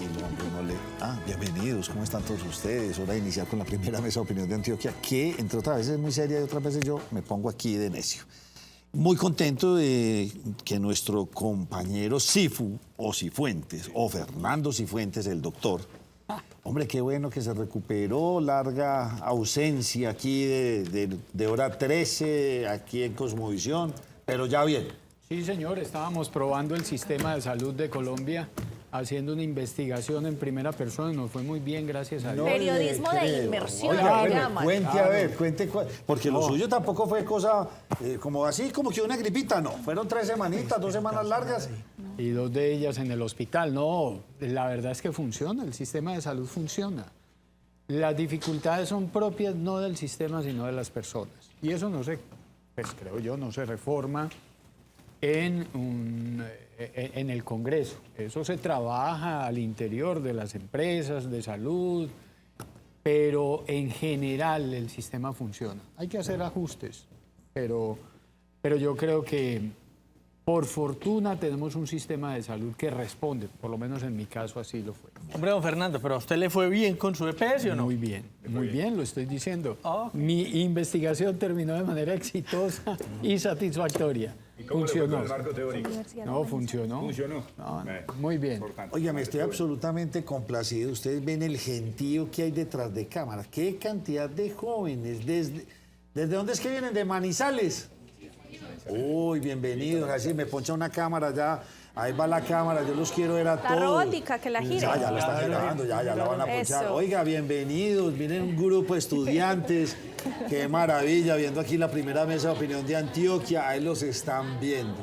tranquilo, hombre, no le... bienvenidos, ¿cómo están todos ustedes? Hora de iniciar con la primera mesa de opinión de Antioquia, que entre otras veces es muy seria y otras veces yo me pongo aquí de necio. Muy contento de que nuestro compañero Cifu, o Cifuentes, o Fernando Cifuentes, el doctor, hombre, qué bueno que se recuperó, larga ausencia aquí de hora 13, aquí en Cosmovisión, pero ya bien. Sí, señor, estábamos probando el sistema de salud de Colombia, haciendo una investigación en primera persona, nos fue muy bien, gracias a Dios. Periodismo de inmersión, Oiga, le bueno, llaman. cuente, a ver, cuente, porque lo suyo tampoco fue cosa como así, como que una gripita, no. Fueron 3 semanitas, 2 semanas largas. Y 2 de ellas en el hospital. No, la verdad es que funciona, el sistema de salud funciona. Las dificultades son propias no del sistema, sino de las personas. Y eso no se, pues creo yo, no se reforma en el Congreso. Eso se trabaja al interior de las empresas de salud, pero en general el sistema funciona. Hay que hacer ajustes, pero yo creo que por fortuna tenemos un sistema de salud que responde, por lo menos en mi caso así lo fue. Hombre, don Fernando, ¿pero a usted le fue bien con su EPS o no? Muy bien, lo estoy diciendo. Ah, ok. Mi investigación terminó de manera exitosa y satisfactoria. ¿Y cómo le fue Funcionó. con el marco teórico? No, funcionó. ¿Funcionó? No, muy bien. Oiga, me estoy absolutamente complacido. Ustedes ven el gentío que hay detrás de cámara. Qué cantidad de jóvenes. ¿Desde dónde es que vienen? ¿De Manizales? Uy, bienvenidos. Así me poncha una cámara ya. Ahí va la cámara, yo los quiero ver a Está todos. robótica, que la gire. Ya la está girando, ya la van a ponchar. Eso. Oiga, bienvenidos. Vienen un grupo de estudiantes. Qué maravilla, viendo aquí la primera mesa de opinión de Antioquia. Ahí los están viendo.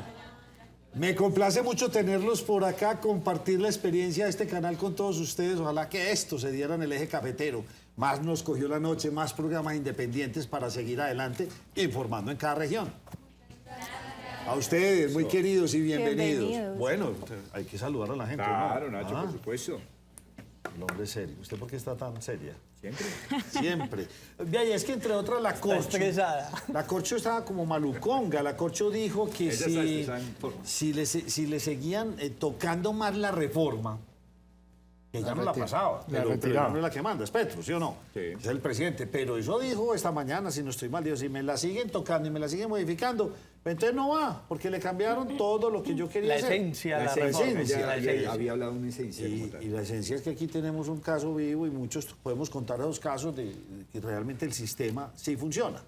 Me complace mucho tenerlos por acá, compartir la experiencia de este canal con todos ustedes. Ojalá que esto se diera en el eje cafetero. Más nos cogió la noche, más programas independientes para seguir adelante, informando en cada región. A ustedes, muy queridos y bienvenidos. Bienvenidos. Bueno, hay que saludar a la gente, Claro, ¿no? Nacho, por supuesto. El hombre serio. ¿Usted por qué está tan seria? Siempre. Siempre. Vea, y es que entre otras la Corcho... estresada. La Corcho estaba como maluconga. La Corcho dijo que Ella está estresada en forma. si le seguían tocando más la reforma, que ya no la pasaba, pero ya no es la que manda, es Petro, ¿sí o no? Sí. Es el presidente. Pero eso dijo esta mañana, si no estoy mal, dijo, si me la siguen tocando y me la siguen modificando, entonces no va, porque le cambiaron todo lo que yo quería La hacer. esencia, la esencia. reforma. Ella había hablado de una esencia como tal. Y la esencia es que aquí tenemos un caso vivo y muchos podemos contar los casos de que realmente el sistema sí funciona.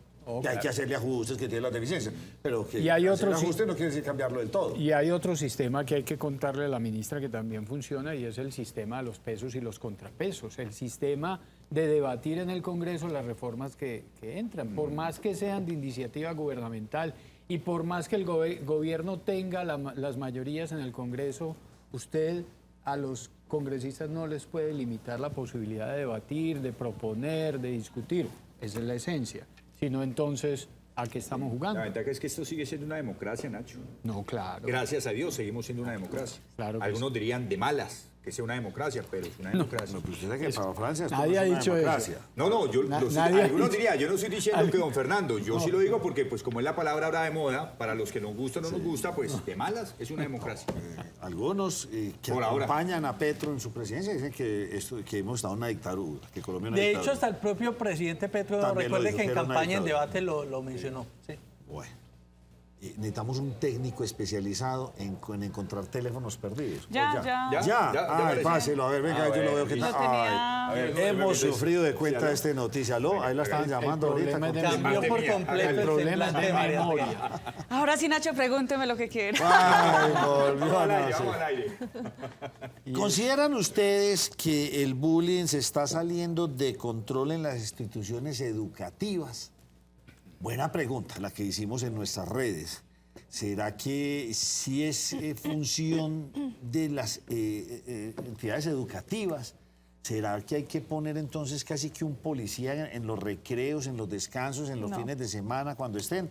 Que hay que hacerle ajustes, que tiene las deficiencias. Pero que Y hay hacer otros- ajustes no quiere decir cambiarlo del todo. Y hay otro sistema que hay que contarle a la ministra que también funciona y es el sistema de los pesos y los contrapesos, el sistema de debatir en el Congreso las reformas que entran, por más que sean de iniciativa gubernamental y por más que el gobierno tenga las mayorías en el Congreso, usted a los congresistas no les puede limitar la posibilidad de debatir, de proponer, de discutir. Esa es la esencia. Si no, entonces, ¿a qué estamos jugando? La ventaja es que esto sigue siendo una democracia, Nacho. No, claro. Gracias a Dios seguimos siendo una democracia. Claro que Algunos dirían de malas que sea una democracia, pero es una democracia. Pero usted sabe que para Francia esto Nadie no ha es una dicho eso. democracia. No, yo nadie ha algunos dicho- dirían, yo no estoy diciendo que don Fernando, yo sí lo digo porque pues como es la palabra ahora de moda, para los que nos gusta o no nos gusta, pues de malas es una democracia. Algunos que Por ahora. acompañan a Petro en su presidencia dicen que hemos estado en una dictadura, que Colombia es una De hecho, dictadura. hasta el propio presidente Petro, También lo recuerde dijo, que en que era una campaña, en dictadura. debate lo mencionó. Sí. Bueno, necesitamos un técnico especializado en encontrar teléfonos perdidos. Ya. Ya. Ay, apareció. páselo, a ver, venga, yo lo veo que Lo está. tenía- Ay, A ver, hemos entonces, sufrido de cuenta sí, de esta noticia. ¿Aló? Ahí la estaban llamando ahorita. problema es de Cambió por Mantenía. completo El el problema es semblante de de María memoria. Antonieta. Ahora sí, Nacho, pregúnteme lo que quiera. Ay, volvió Vamos a al aire, nacer. vamos al aire. ¿Consideran ustedes que el bullying se está saliendo de control en las instituciones educativas? Buena pregunta, la que hicimos en nuestras redes. ¿Será que sí es función de las entidades educativas? ¿Será que hay que poner entonces casi que un policía en los recreos, en los descansos, en los fines de semana, cuando estén?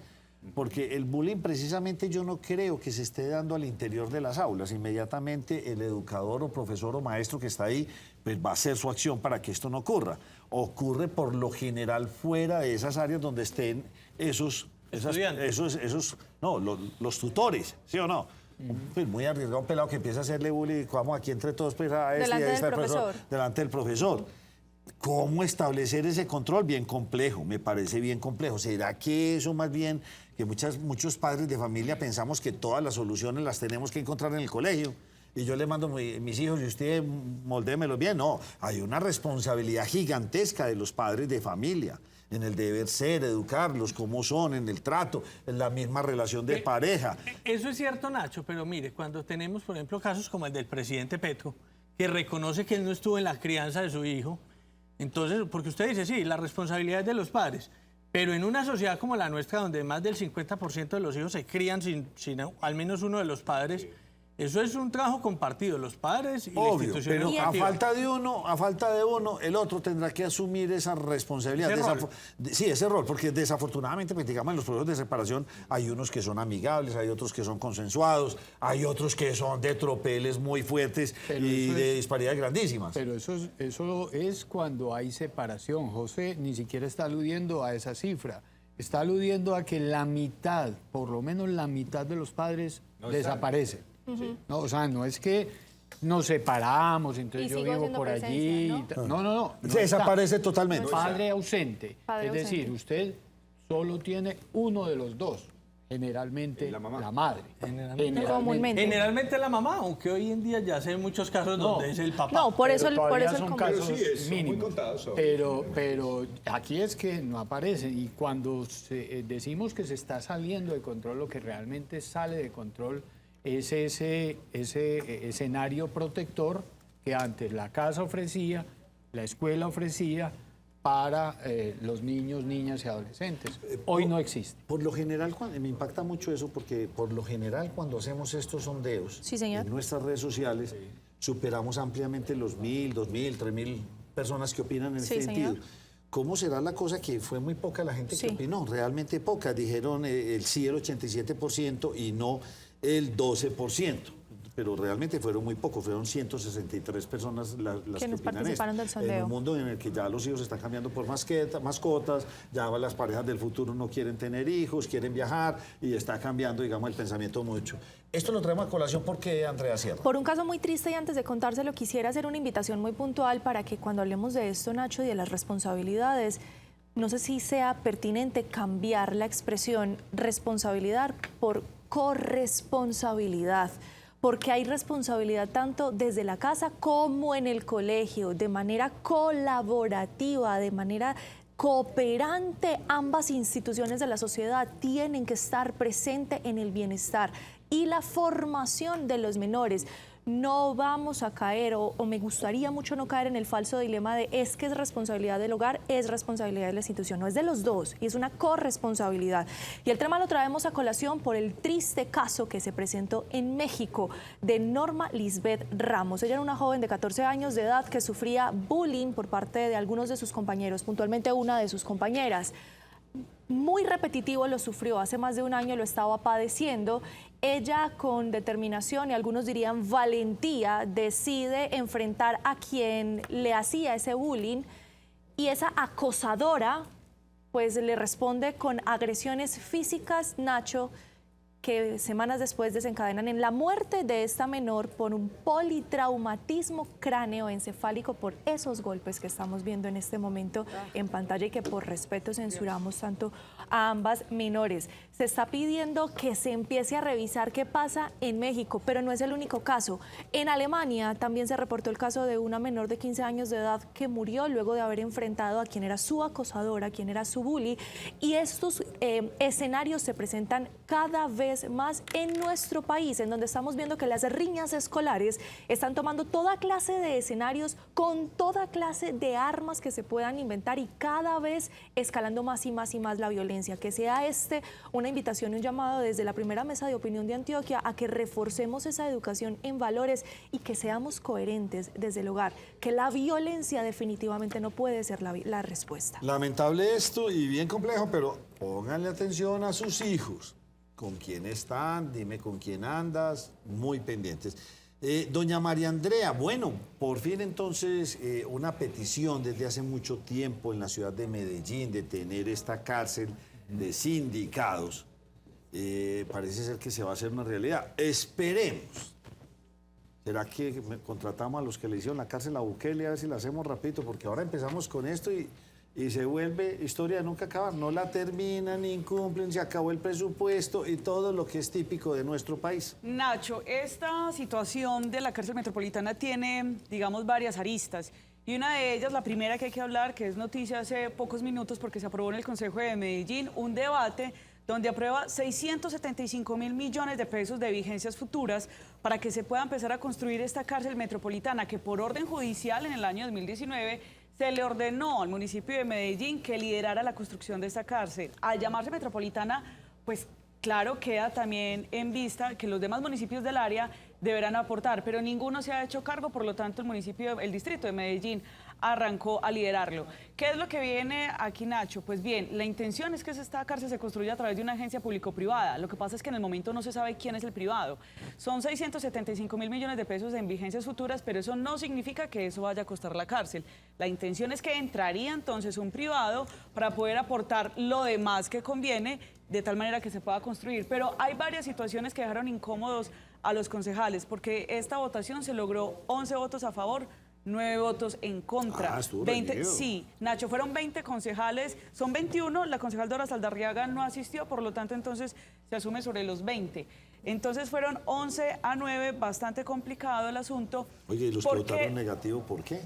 Porque el bullying precisamente yo no creo que se esté dando al interior de las aulas. Inmediatamente el educador o profesor o maestro que está ahí pues va a hacer su acción para que esto no ocurra. Ocurre por lo general fuera de esas áreas donde estén los tutores, ¿sí o no? Pues muy arriesgado un pelado que empieza a hacerle bullying, vamos aquí entre todos, pues a este, Delante a este del profesor. delante del profesor. ¿Cómo establecer ese control? Bien complejo, me parece bien complejo. ¿Será que eso más bien, que muchos padres de familia pensamos que todas las soluciones las tenemos que encontrar en el colegio? Y yo le mando mis hijos y usted moldémelos bien. No, hay una responsabilidad gigantesca de los padres de familia en el deber ser, educarlos, cómo son, en el trato, en la misma relación de pareja. Eso es cierto, Nacho, pero mire, cuando tenemos, por ejemplo, casos como el del presidente Petro, que reconoce que él no estuvo en la crianza de su hijo, entonces, porque usted dice, sí, la responsabilidad es de los padres, pero en una sociedad como la nuestra, donde más del 50% de los hijos se crían sin al menos uno de los padres, eso es un trabajo compartido, los padres y la Obvio, institución pero a educativa. falta de uno, el otro tendrá que asumir esa responsabilidad. Ese rol. Sí, ese rol, porque desafortunadamente, pues, digamos, en los procesos de separación hay unos que son amigables, hay otros que son consensuados, hay otros que son de tropeles muy fuertes Pero y eso de es- disparidades grandísimas. Pero eso es cuando hay separación. José ni siquiera está aludiendo a esa cifra. Está aludiendo a que la mitad, por lo menos la mitad de los padres desaparecen. No, o sea, no es que nos separamos, entonces Y yo sigo vivo haciendo por allí. presencia, ¿no? No. Desaparece está. totalmente. Padre ausente. Padre es decir, ausente. usted solo tiene uno de los dos. Generalmente La mamá. la madre. Comúnmente. Generalmente la mamá, aunque hoy en día ya se ven muchos casos No. donde es el papá. No, por eso Pero por todavía eso el son común. casos Pero sí, son muy mínimos. contados. Pero aquí es que no aparecen y cuando decimos que se está saliendo de control, lo que realmente sale de control es ese escenario protector que antes la casa ofrecía, la escuela ofrecía para los niños, niñas y adolescentes. Hoy no existe. Por lo general, me impacta mucho eso porque por lo general cuando hacemos estos sondeos Sí, señor. en nuestras redes sociales superamos ampliamente los 1.000, 2.000, 3.000 personas que opinan en Sí, este señor. sentido. ¿Cómo será la cosa que fue muy poca la gente Sí. que opinó? Realmente poca. Dijeron el sí el 87% y no el 12%. Pero realmente fueron muy pocos, fueron 163 personas las que Quienes opinan participaron esto. del sondeo. En un mundo en el que ya los hijos están cambiando por mascotas, ya las parejas del futuro no quieren tener hijos, quieren viajar y está cambiando, digamos, el pensamiento mucho. Esto lo traemos a colación porque Andrea Sierra. Por un caso muy triste y antes de contárselo quisiera hacer una invitación muy puntual para que cuando hablemos de esto, Nacho, y de las responsabilidades, no sé si sea pertinente cambiar la expresión responsabilidad por corresponsabilidad, porque hay responsabilidad tanto desde la casa como en el colegio, de manera colaborativa, de manera cooperante. Ambas instituciones de la sociedad tienen que estar presentes en el bienestar y la formación de los menores. No vamos a caer, o me gustaría mucho no caer en el falso dilema de es que es responsabilidad del hogar, es responsabilidad de la institución. No, es de los dos y es una corresponsabilidad. Y el tema lo traemos a colación por el triste caso que se presentó en México de Norma Lisbeth Ramos. Ella era una joven de 14 años de edad que sufría bullying por parte de algunos de sus compañeros, puntualmente una de sus compañeras. Muy repetitivo lo sufrió, hace más de un año lo estaba padeciendo. Ella con determinación y algunos dirían valentía decide enfrentar a quien le hacía ese bullying y esa acosadora pues le responde con agresiones físicas, Nacho, que semanas después desencadenan en la muerte de esta menor por un politraumatismo cráneoencefálico por esos golpes que estamos viendo en este momento en pantalla y que por respeto censuramos tanto a ambas menores. Se está pidiendo que se empiece a revisar qué pasa en México, pero no es el único caso. En Alemania también se reportó el caso de una menor de 15 años de edad que murió luego de haber enfrentado a quien era su acosadora, a quien era su bully, y estos escenarios se presentan cada vez más en nuestro país, en donde estamos viendo que las riñas escolares están tomando toda clase de escenarios con toda clase de armas que se puedan inventar y cada vez escalando más y más y más la violencia. Que sea una invitación y un llamado desde la primera mesa de opinión de Antioquia a que reforcemos esa educación en valores y que seamos coherentes desde el hogar, que la violencia definitivamente no puede ser la respuesta. Lamentable esto y bien complejo, pero pónganle atención a sus hijos. ¿Con quién están? Dime con quién andas. Muy pendientes. Doña María Andrea, bueno, por fin entonces una petición desde hace mucho tiempo en la ciudad de Medellín de tener esta cárcel de sindicados. parece ser que se va a hacer una realidad. Esperemos. ¿Será que contratamos a los que le hicieron la cárcel a Bukele a ver si la hacemos rapidito? Porque ahora empezamos con esto y se vuelve historia de nunca acabar. No la terminan, incumplen, se acabó el presupuesto y todo lo que es típico de nuestro país. Nacho, esta situación de la cárcel metropolitana tiene, digamos, varias aristas. Y una de ellas, la primera que hay que hablar, que es noticia hace pocos minutos porque se aprobó en el Consejo de Medellín, un debate donde aprueba 675.000 millones de pesos de vigencias futuras para que se pueda empezar a construir esta cárcel metropolitana que por orden judicial en el año 2019 se le ordenó al municipio de Medellín que liderara la construcción de esta cárcel. Al llamarse metropolitana, pues claro, queda también en vista que los demás municipios del área deberán aportar, pero ninguno se ha hecho cargo, por lo tanto el distrito de Medellín arrancó a liderarlo. ¿Qué es lo que viene aquí, Nacho? Pues bien, la intención es que esta cárcel se construya a través de una agencia público-privada. Lo que pasa es que en el momento no se sabe quién es el privado. Son 675.000 millones de pesos en vigencias futuras, pero eso no significa que eso vaya a costar la cárcel. La intención es que entraría entonces un privado para poder aportar lo demás que conviene, de tal manera que se pueda construir. Pero hay varias situaciones que dejaron incómodos a los concejales, porque esta votación se logró 11 votos a favor, 9 votos en contra. Estuvo 20, reñido. sí, Nacho, fueron 20 concejales, son 21, la concejal Dora Saldarriaga no asistió, por lo tanto entonces se asume sobre los 20. Entonces fueron 11-9, bastante complicado el asunto. Oye, ¿y los que votaron negativo por qué?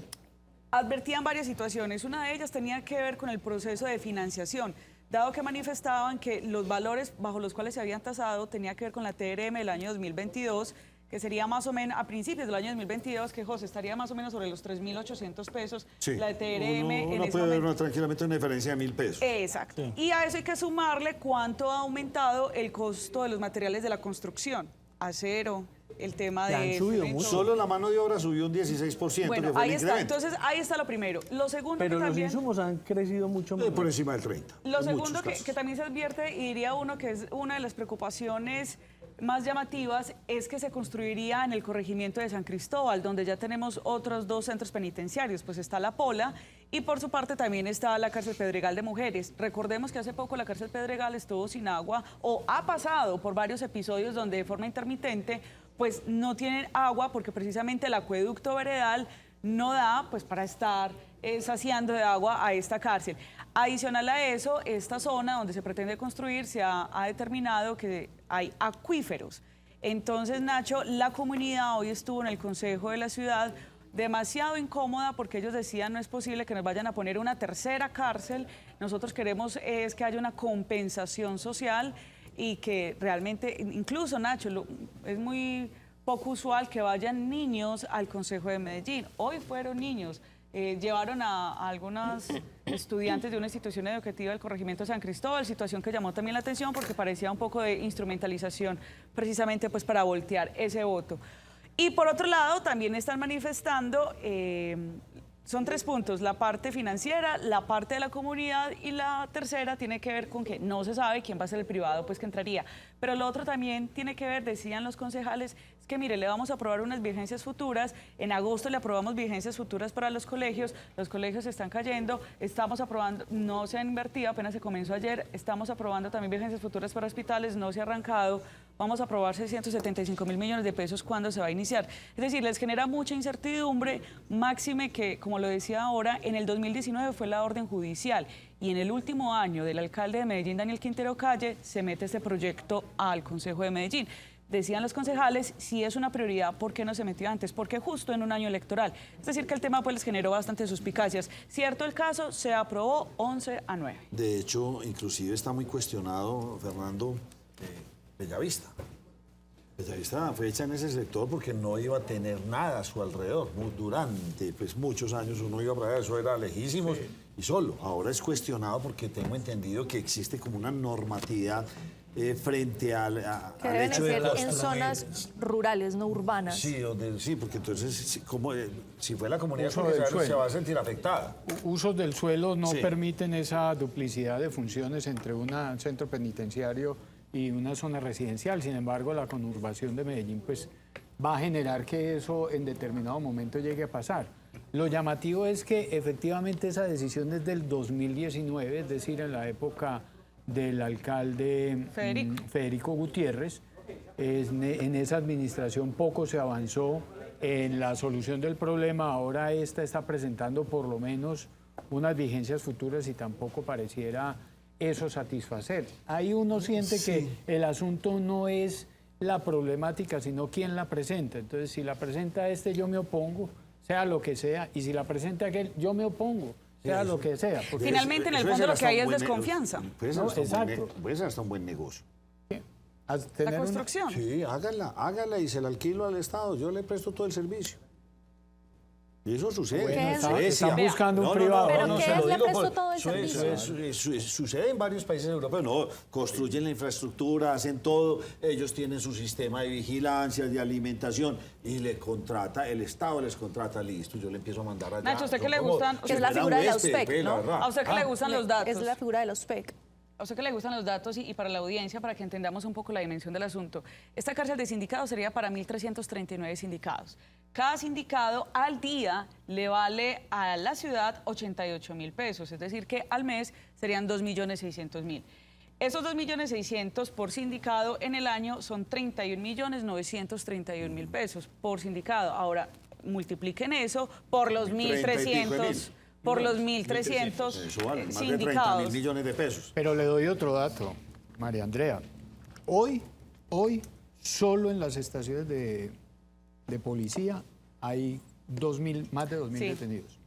Advertían varias situaciones, una de ellas tenía que ver con el proceso de financiación, dado que manifestaban que los valores bajo los cuales se habían tasado tenía que ver con la TRM del año 2022, que sería más o menos a principios del año 2022, que José estaría más o menos sobre los 3.800 pesos, Sí. la de TRM en uno ese puede ver momento. tranquilamente una diferencia de 1.000 pesos. Exacto. Sí. Y a eso hay que sumarle cuánto ha aumentado el costo de los materiales de la construcción, acero, el tema Que han de subido cemento. mucho. Solo la mano de obra subió un 16%, Bueno, que fue ahí el está. incremento. Entonces, ahí está lo primero. Lo segundo Pero que los también... insumos han crecido mucho más. Por encima del 30. Lo en segundo muchos que casos. también se advierte, y diría uno que es una de las preocupaciones más llamativas, es que se construiría en el corregimiento de San Cristóbal, donde ya tenemos otros 2 centros penitenciarios, pues está La Pola y por su parte también está la cárcel Pedregal de Mujeres. Recordemos que hace poco la cárcel Pedregal estuvo sin agua o ha pasado por varios episodios donde de forma intermitente pues no tienen agua porque precisamente el acueducto veredal no da pues para estar saciando de agua a esta cárcel. Adicional a eso, esta zona donde se pretende construir se ha determinado que hay acuíferos. Entonces, Nacho, la comunidad hoy estuvo en el Consejo de la Ciudad demasiado incómoda porque ellos decían no es posible que nos vayan a poner una tercera cárcel. Nosotros queremos es que haya una compensación social y que realmente, incluso, Nacho, es muy poco usual que vayan niños al Consejo de Medellín. Hoy fueron niños. Llevaron a algunos estudiantes de una institución educativa del corregimiento de San Cristóbal, situación que llamó también la atención porque parecía un poco de instrumentalización precisamente pues para voltear ese voto. Y por otro lado también están manifestando, son 3 puntos, la parte financiera, la parte de la comunidad y la tercera tiene que ver con que no se sabe quién va a ser el privado pues que entraría. Pero lo otro también tiene que ver, decían los concejales, es que mire, le vamos a aprobar unas vigencias futuras, en agosto le aprobamos vigencias futuras para los colegios están cayendo, estamos aprobando, no se han invertido, apenas se comenzó ayer, estamos aprobando también vigencias futuras para hospitales, no se ha arrancado, vamos a aprobar 675.000 millones de pesos cuando se va a iniciar. Es decir, les genera mucha incertidumbre, máxime que, como lo decía ahora, en el 2019 fue la orden judicial y en el último año del alcalde de Medellín, Daniel Quintero Calle, se mete este proyecto al Consejo de Medellín. Decían los concejales, si es una prioridad, ¿por qué no se metió antes? Porque justo en un año electoral. Es decir, que el tema pues les generó bastante suspicacias. Cierto el caso, se aprobó 11-9. De hecho, inclusive está muy cuestionado, Fernando, Bellavista. Bellavista fue hecha en ese sector porque no iba a tener nada a su alrededor. Durante pues, muchos años uno iba para allá, eso era lejísimos y solo. Ahora es cuestionado porque tengo entendido que existe como una normatividad frente al deben hecho de ser en zonas rurales, no urbanas. Sí, porque entonces si fue la comunidad Uso del se suelo. va a sentir afectada. Usos del suelo no Sí. permiten esa duplicidad de funciones entre un centro penitenciario y una zona residencial. Sin embargo, la conurbación de Medellín pues, va a generar que eso en determinado momento llegue a pasar. Lo llamativo es que efectivamente esa decisión es del 2019, es decir, en la época del alcalde Federico Gutiérrez. En esa administración poco se avanzó en la solución del problema. Ahora esta está presentando por lo menos unas vigencias futuras y tampoco pareciera eso satisfacer. Ahí uno siente que el asunto no es la problemática, sino quién la presenta. Entonces, si la presenta yo me opongo, sea lo que sea, y si la presenta aquel, yo me opongo, sea lo que sea. Porque finalmente, en el fondo, lo que hay es desconfianza. Puede ser hasta un buen negocio. La construcción. Sí, hágala y se la alquilo al Estado. Yo le presto todo el servicio. Y eso sucede. Bueno, están buscando un privado. ¿Pero qué es? Le presto todo el servicio. Sucede en varios países europeos. No, construyen la infraestructura, hacen todo. Ellos tienen su sistema de vigilancia, de alimentación. Y le contrata, el Estado les contrata, listo. Yo le empiezo a mandar allá. Nacho, ¿a usted qué le gustan? Que es la figura de la USPEC, ¿no? ¿A usted qué le gustan los datos? Es la figura de la USPEC. A usted que le gustan los datos y para la audiencia, para que entendamos un poco la dimensión del asunto, esta cárcel de sindicados sería para 1.339 sindicados. Cada sindicado al día le vale a la ciudad 88.000 pesos, es decir que al mes serían 2.600.000. Esos 2.600.000 por sindicado en el año son 31.931.000 pesos por sindicado. Ahora, multipliquen eso por los 1.300... por los 1.300 Eso vale, más sindicados. de 30.000 millones de pesos. Pero le doy otro dato, María Andrea. Hoy, solo en las estaciones de policía hay más de 2.000 detenidos.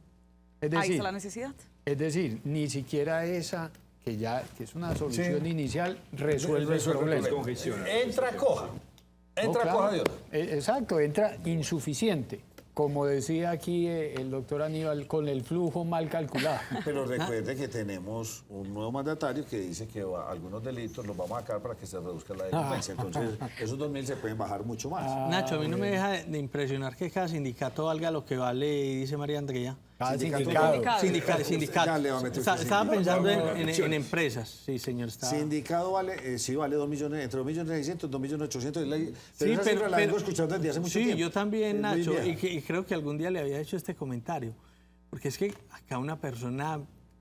Ahí está la necesidad. Es decir, ni siquiera esa, que es una solución inicial, resuelve el problema. Entra coja. Coja de oro. Exacto, entra insuficiente. Como decía aquí el doctor Aníbal, con el flujo mal calculado. Pero recuerde que tenemos un nuevo mandatario que dice que algunos delitos los vamos a sacar para que se reduzca la delincuencia. Entonces, esos 2.000 se pueden bajar mucho más. Nacho, a mí no me deja de impresionar que cada sindicato valga lo que vale, dice María Andrea. Cada sindicato. Sindicato. Estaba pensando en empresas, sí, señor. Sindicado vale, sí, vale 2 millones, entre 2.600.000 y 2.800.000. Pero esa cifra la vengo escuchando desde hace mucho tiempo. Sí, yo también, Nacho, y creo que algún día le había hecho este comentario. Porque es que acá una persona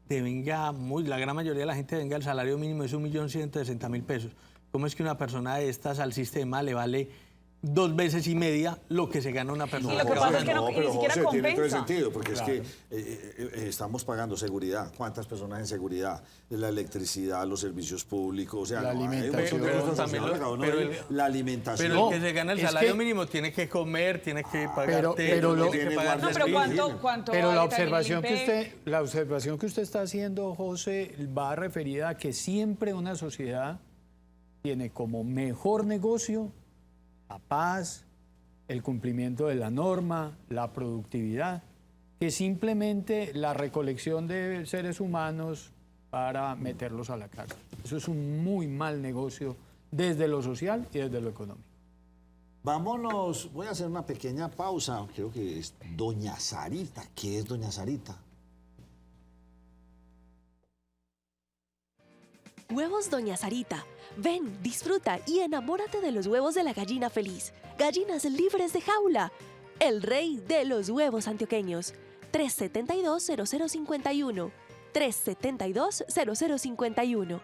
la gran mayoría de la gente venga, el salario mínimo es 1.160.000 pesos. ¿Cómo es que una persona de estas al sistema le vale 2 veces y media lo que se gana una persona? Y lo que pasa es que ni siquiera José, tiene todo el compensa. sentido, porque es que estamos pagando seguridad. ¿Cuántas personas en seguridad? La electricidad, los servicios públicos, o sea, la alimentación. La alimentación. Pero el que se gana el salario mínimo tiene que comer, tiene que pagar pero tiene que pagar No, pero ¿cuánto Pero vale la también observación que usted está haciendo, José, va referida a que siempre una sociedad tiene como mejor negocio la paz, el cumplimiento de la norma, la productividad, que simplemente la recolección de seres humanos para meterlos a la cárcel. Eso es un muy mal negocio desde lo social y desde lo económico. Vámonos, voy a hacer una pequeña pausa. Creo que es Doña Sarita. ¿Qué es Doña Sarita? Huevos Doña Sarita. Ven, disfruta y enamórate de los huevos de la gallina feliz. Gallinas libres de jaula. El rey de los huevos antioqueños. 372-0051. 372-0051.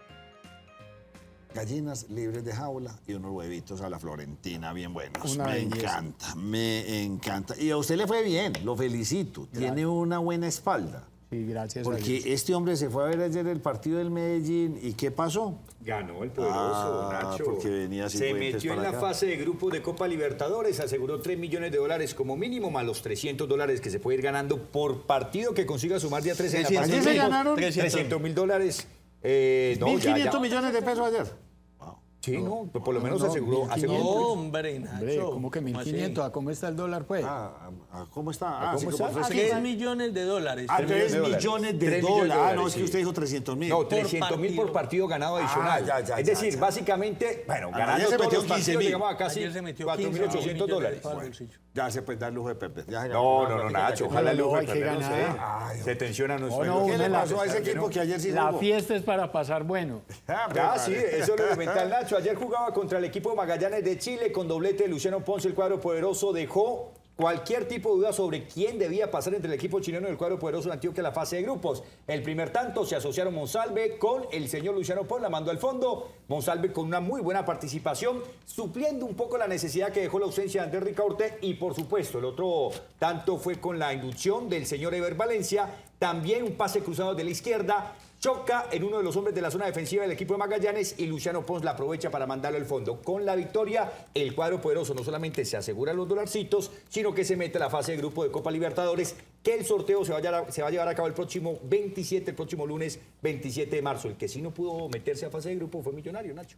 Gallinas libres de jaula y unos huevitos a la florentina bien buenos. Una Me belleza. encanta, me encanta. Y a usted le fue bien, lo felicito. Tiene una buena espalda. Sí, gracias a Dios. Porque este hombre se fue a ver ayer el partido del Medellín. ¿Y qué pasó? Ganó el poderoso, Nacho. porque venía sin Se puentes metió en para la acá. fase de grupos de Copa Libertadores, aseguró $3 millones como mínimo, más los $300 que se puede ir ganando por partido que consiga sumar día 13 en la fase. Ayer se ganaron $300.000. No, 1.500 millones de pesos ayer. Sí, no, por lo menos no, aseguró. 1.500. Hombre, Nacho. Hombre, ¿cómo que 1.500? ¿A cómo está el dólar, pues? ¿Cómo está? ¿Cómo está? 3 millones de dólares. 3 millones de 3 dólares. No, es sí. que usted dijo 300.000. No, 300.000 por partido ganado adicional. ya, es decir, ya. básicamente, bueno, ya ganando se todos metió los partidos 15.000. llegamos a casi Ayer se metió $4.800. Ya se puede dar lujo de perder. No, Nacho, ojalá el lujo hay de que perder, no sé. ganar. Se tensiona nuestro no, ¿Qué le una pasó a ese equipo que ayer sí La jugó? fiesta es para pasar bueno. Sí, eso es lo mental, Nacho. Ayer jugaba contra el equipo Magallanes de Chile con doblete de Luciano Ponce. El cuadro poderoso dejó cualquier tipo de duda sobre quién debía pasar entre el equipo chileno y el cuadro poderoso de Antioquia en la fase de grupos. El primer tanto se asociaron Monsalve con el señor Luciano Pons, la mandó al fondo. Monsalve con una muy buena participación, supliendo un poco la necesidad que dejó la ausencia de Andrés Ricaurte. Y por supuesto, el otro tanto fue con la inducción del señor Ever Valencia. También un pase cruzado de la izquierda. Choca en uno de los hombres de la zona defensiva del equipo de Magallanes y Luciano Pons la aprovecha para mandarlo al fondo. Con la victoria, el cuadro poderoso no solamente se asegura los dolarcitos, sino que se mete a la fase de grupo de Copa Libertadores, que el sorteo se va a llevar a cabo el próximo 27, el próximo lunes 27 de marzo. El que sí no pudo meterse a fase de grupo fue Millonario, Nacho.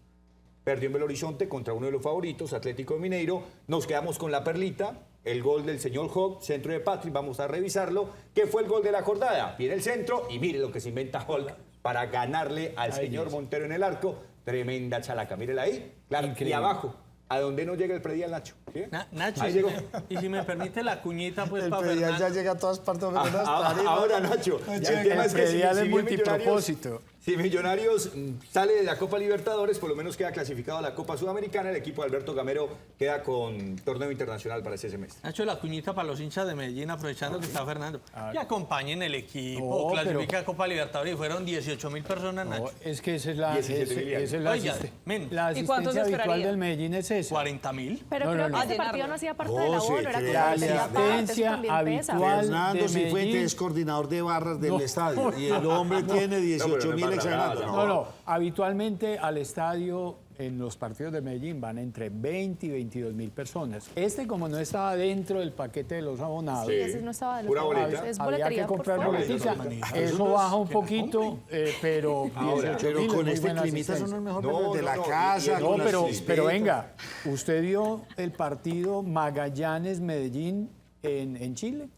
Perdió en Belo Horizonte contra uno de los favoritos, Atlético de Mineiro. Nos quedamos con la perlita, el gol del señor Hawk, centro de Patrick, vamos a revisarlo, que fue el gol de la jornada. Viene el centro y mire lo que se inventa Hulk para ganarle al señor Montero en el arco. Tremenda chalaca, mírela ahí. Claro, y abajo, a donde no llega el predial, Nacho. ¿Sí? Nacho, ahí llegó. Y si me permite la cuñita, pues El para predial ya Fernando. llega a todas partes. Menos hasta Ahora, Nacho, ya el tema El es que predial es bien multipropósito. Si Millonarios sale de la Copa Libertadores, por lo menos queda clasificado a la Copa Sudamericana. El equipo de Alberto Gamero queda con torneo internacional para ese semestre. Nacho, la cuñita para los hinchas de Medellín, aprovechando que está Fernando. Y acompañen el equipo, No, clasifica a Copa Libertadores y fueron 18.000 personas, No, Nacho. es que esa es la, 17.000. esa es la, Oiga, menos. la ¿Y cuántos asistencia habitual esperaría? del Medellín es esa. 40.000. Pero No, creo no, que no. este partido no hacía parte No, del sí, abono, era como la hacía parte, eso asistencia también pesa. habitual. Fernando de Cifuentes Medellín. es coordinador de barras del No. estadio y el hombre tiene 18.000 examinando. No, habitualmente al estadio en los partidos de Medellín van entre 20 y 22.000 personas. Como no estaba dentro del paquete de los abonados, Sí, ese no estaba de los Pura abonos. boleta. Es había boletería que por comprar fuera. boletica. Eso no es- baja un poquito, pero 18.000 Pero es con muy este buena climita son asistencia. los mejores No, de no, la no, casa. y- No, con las pero crispetas. venga, ¿usted vio el partido Magallanes-Medellín en Chile?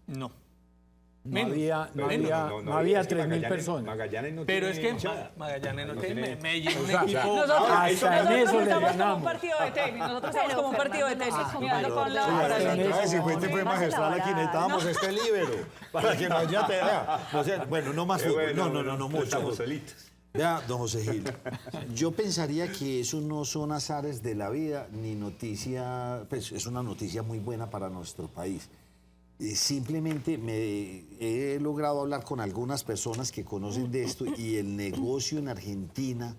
No. No Menos. había, No, había es que 3.000 Magallanes- personas. Magallanes no Pero tiene es que hinchada. Magallanes no No tiene. tiene- Medellín es un sea, equipo. Ahora, hasta en eso le estamos como un ganamos. partido de tenis. Nosotros estamos Pero como un partido de Fernando, tenis. no, Mirando no, con la no, hora. no, no, Si Fuente fue más magistral, aquí elaborada. necesitábamos este líbero para que vaya a vea. O sea, bueno, no más fútbol. bueno, No, mucho. estamos solitos. Vea, don José Gil, yo pensaría que eso no son azares de la vida ni noticia, pues es una noticia muy buena para nuestro país. Simplemente me he logrado hablar con algunas personas que conocen de esto y el negocio en Argentina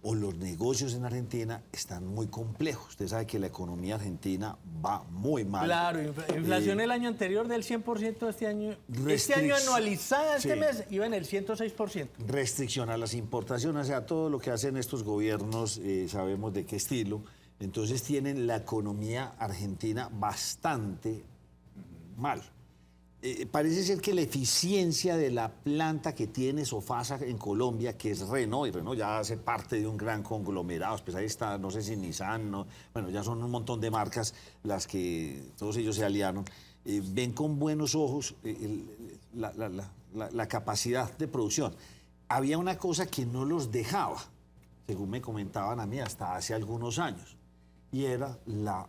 o los negocios en Argentina están muy complejos. Usted sabe que la economía argentina va muy mal. Claro, inflación el año anterior del 100%, este año anualizada este Sí. mes iba en el 106%. Restricción a las importaciones, o sea, todo lo que hacen estos gobiernos, sabemos de qué estilo. Entonces tienen la economía argentina bastante mal. Parece ser que la eficiencia de la planta que tiene Sofasa en Colombia, que es Renault, y Renault ya hace parte de un gran conglomerado, pues ahí está, no sé si Nissan, bueno, ya son un montón de marcas las que todos ellos se aliaron, ven con buenos ojos la capacidad de producción. Había una cosa que no los dejaba, según me comentaban a mí hasta hace algunos años, y era la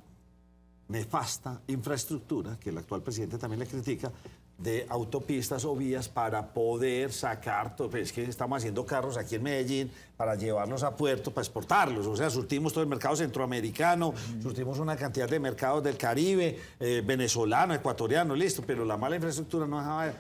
nefasta infraestructura, que el actual presidente también le critica, de autopistas o vías para poder sacar, pues es que estamos haciendo carros aquí en Medellín para llevarlos a puerto, para exportarlos, o sea, surtimos todo el mercado centroamericano, surtimos una cantidad de mercados del Caribe, venezolano, ecuatoriano, listo, pero la mala infraestructura no dejaba.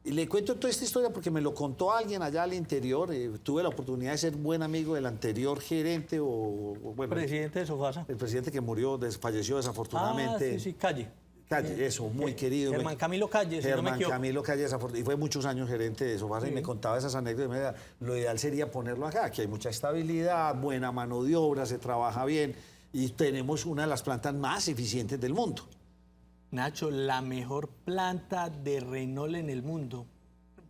Y le cuento toda esta historia porque me lo contó alguien allá al interior, tuve la oportunidad de ser buen amigo del anterior gerente bueno, Presidente de Sofasa. el presidente que murió, falleció desafortunadamente. Sí, Calle. Calle, eso, muy querido. Germán Camilo Calle, si no me Germán equivoco. Camilo Calle, y fue muchos años gerente de Sofasa y me contaba esas anécdotas. Me decía, lo ideal sería ponerlo acá, que hay mucha estabilidad, buena mano de obra, se trabaja bien y tenemos una de las plantas más eficientes del mundo. Nacho, la mejor planta de Renault en el mundo.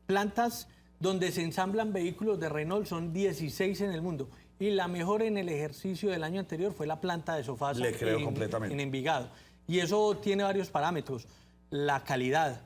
Plantas donde se ensamblan vehículos de Renault son 16 en el mundo. Y la mejor en el ejercicio del año anterior fue la planta de Sofasa Le creo completamente. en Envigado. Y eso tiene varios parámetros. La calidad,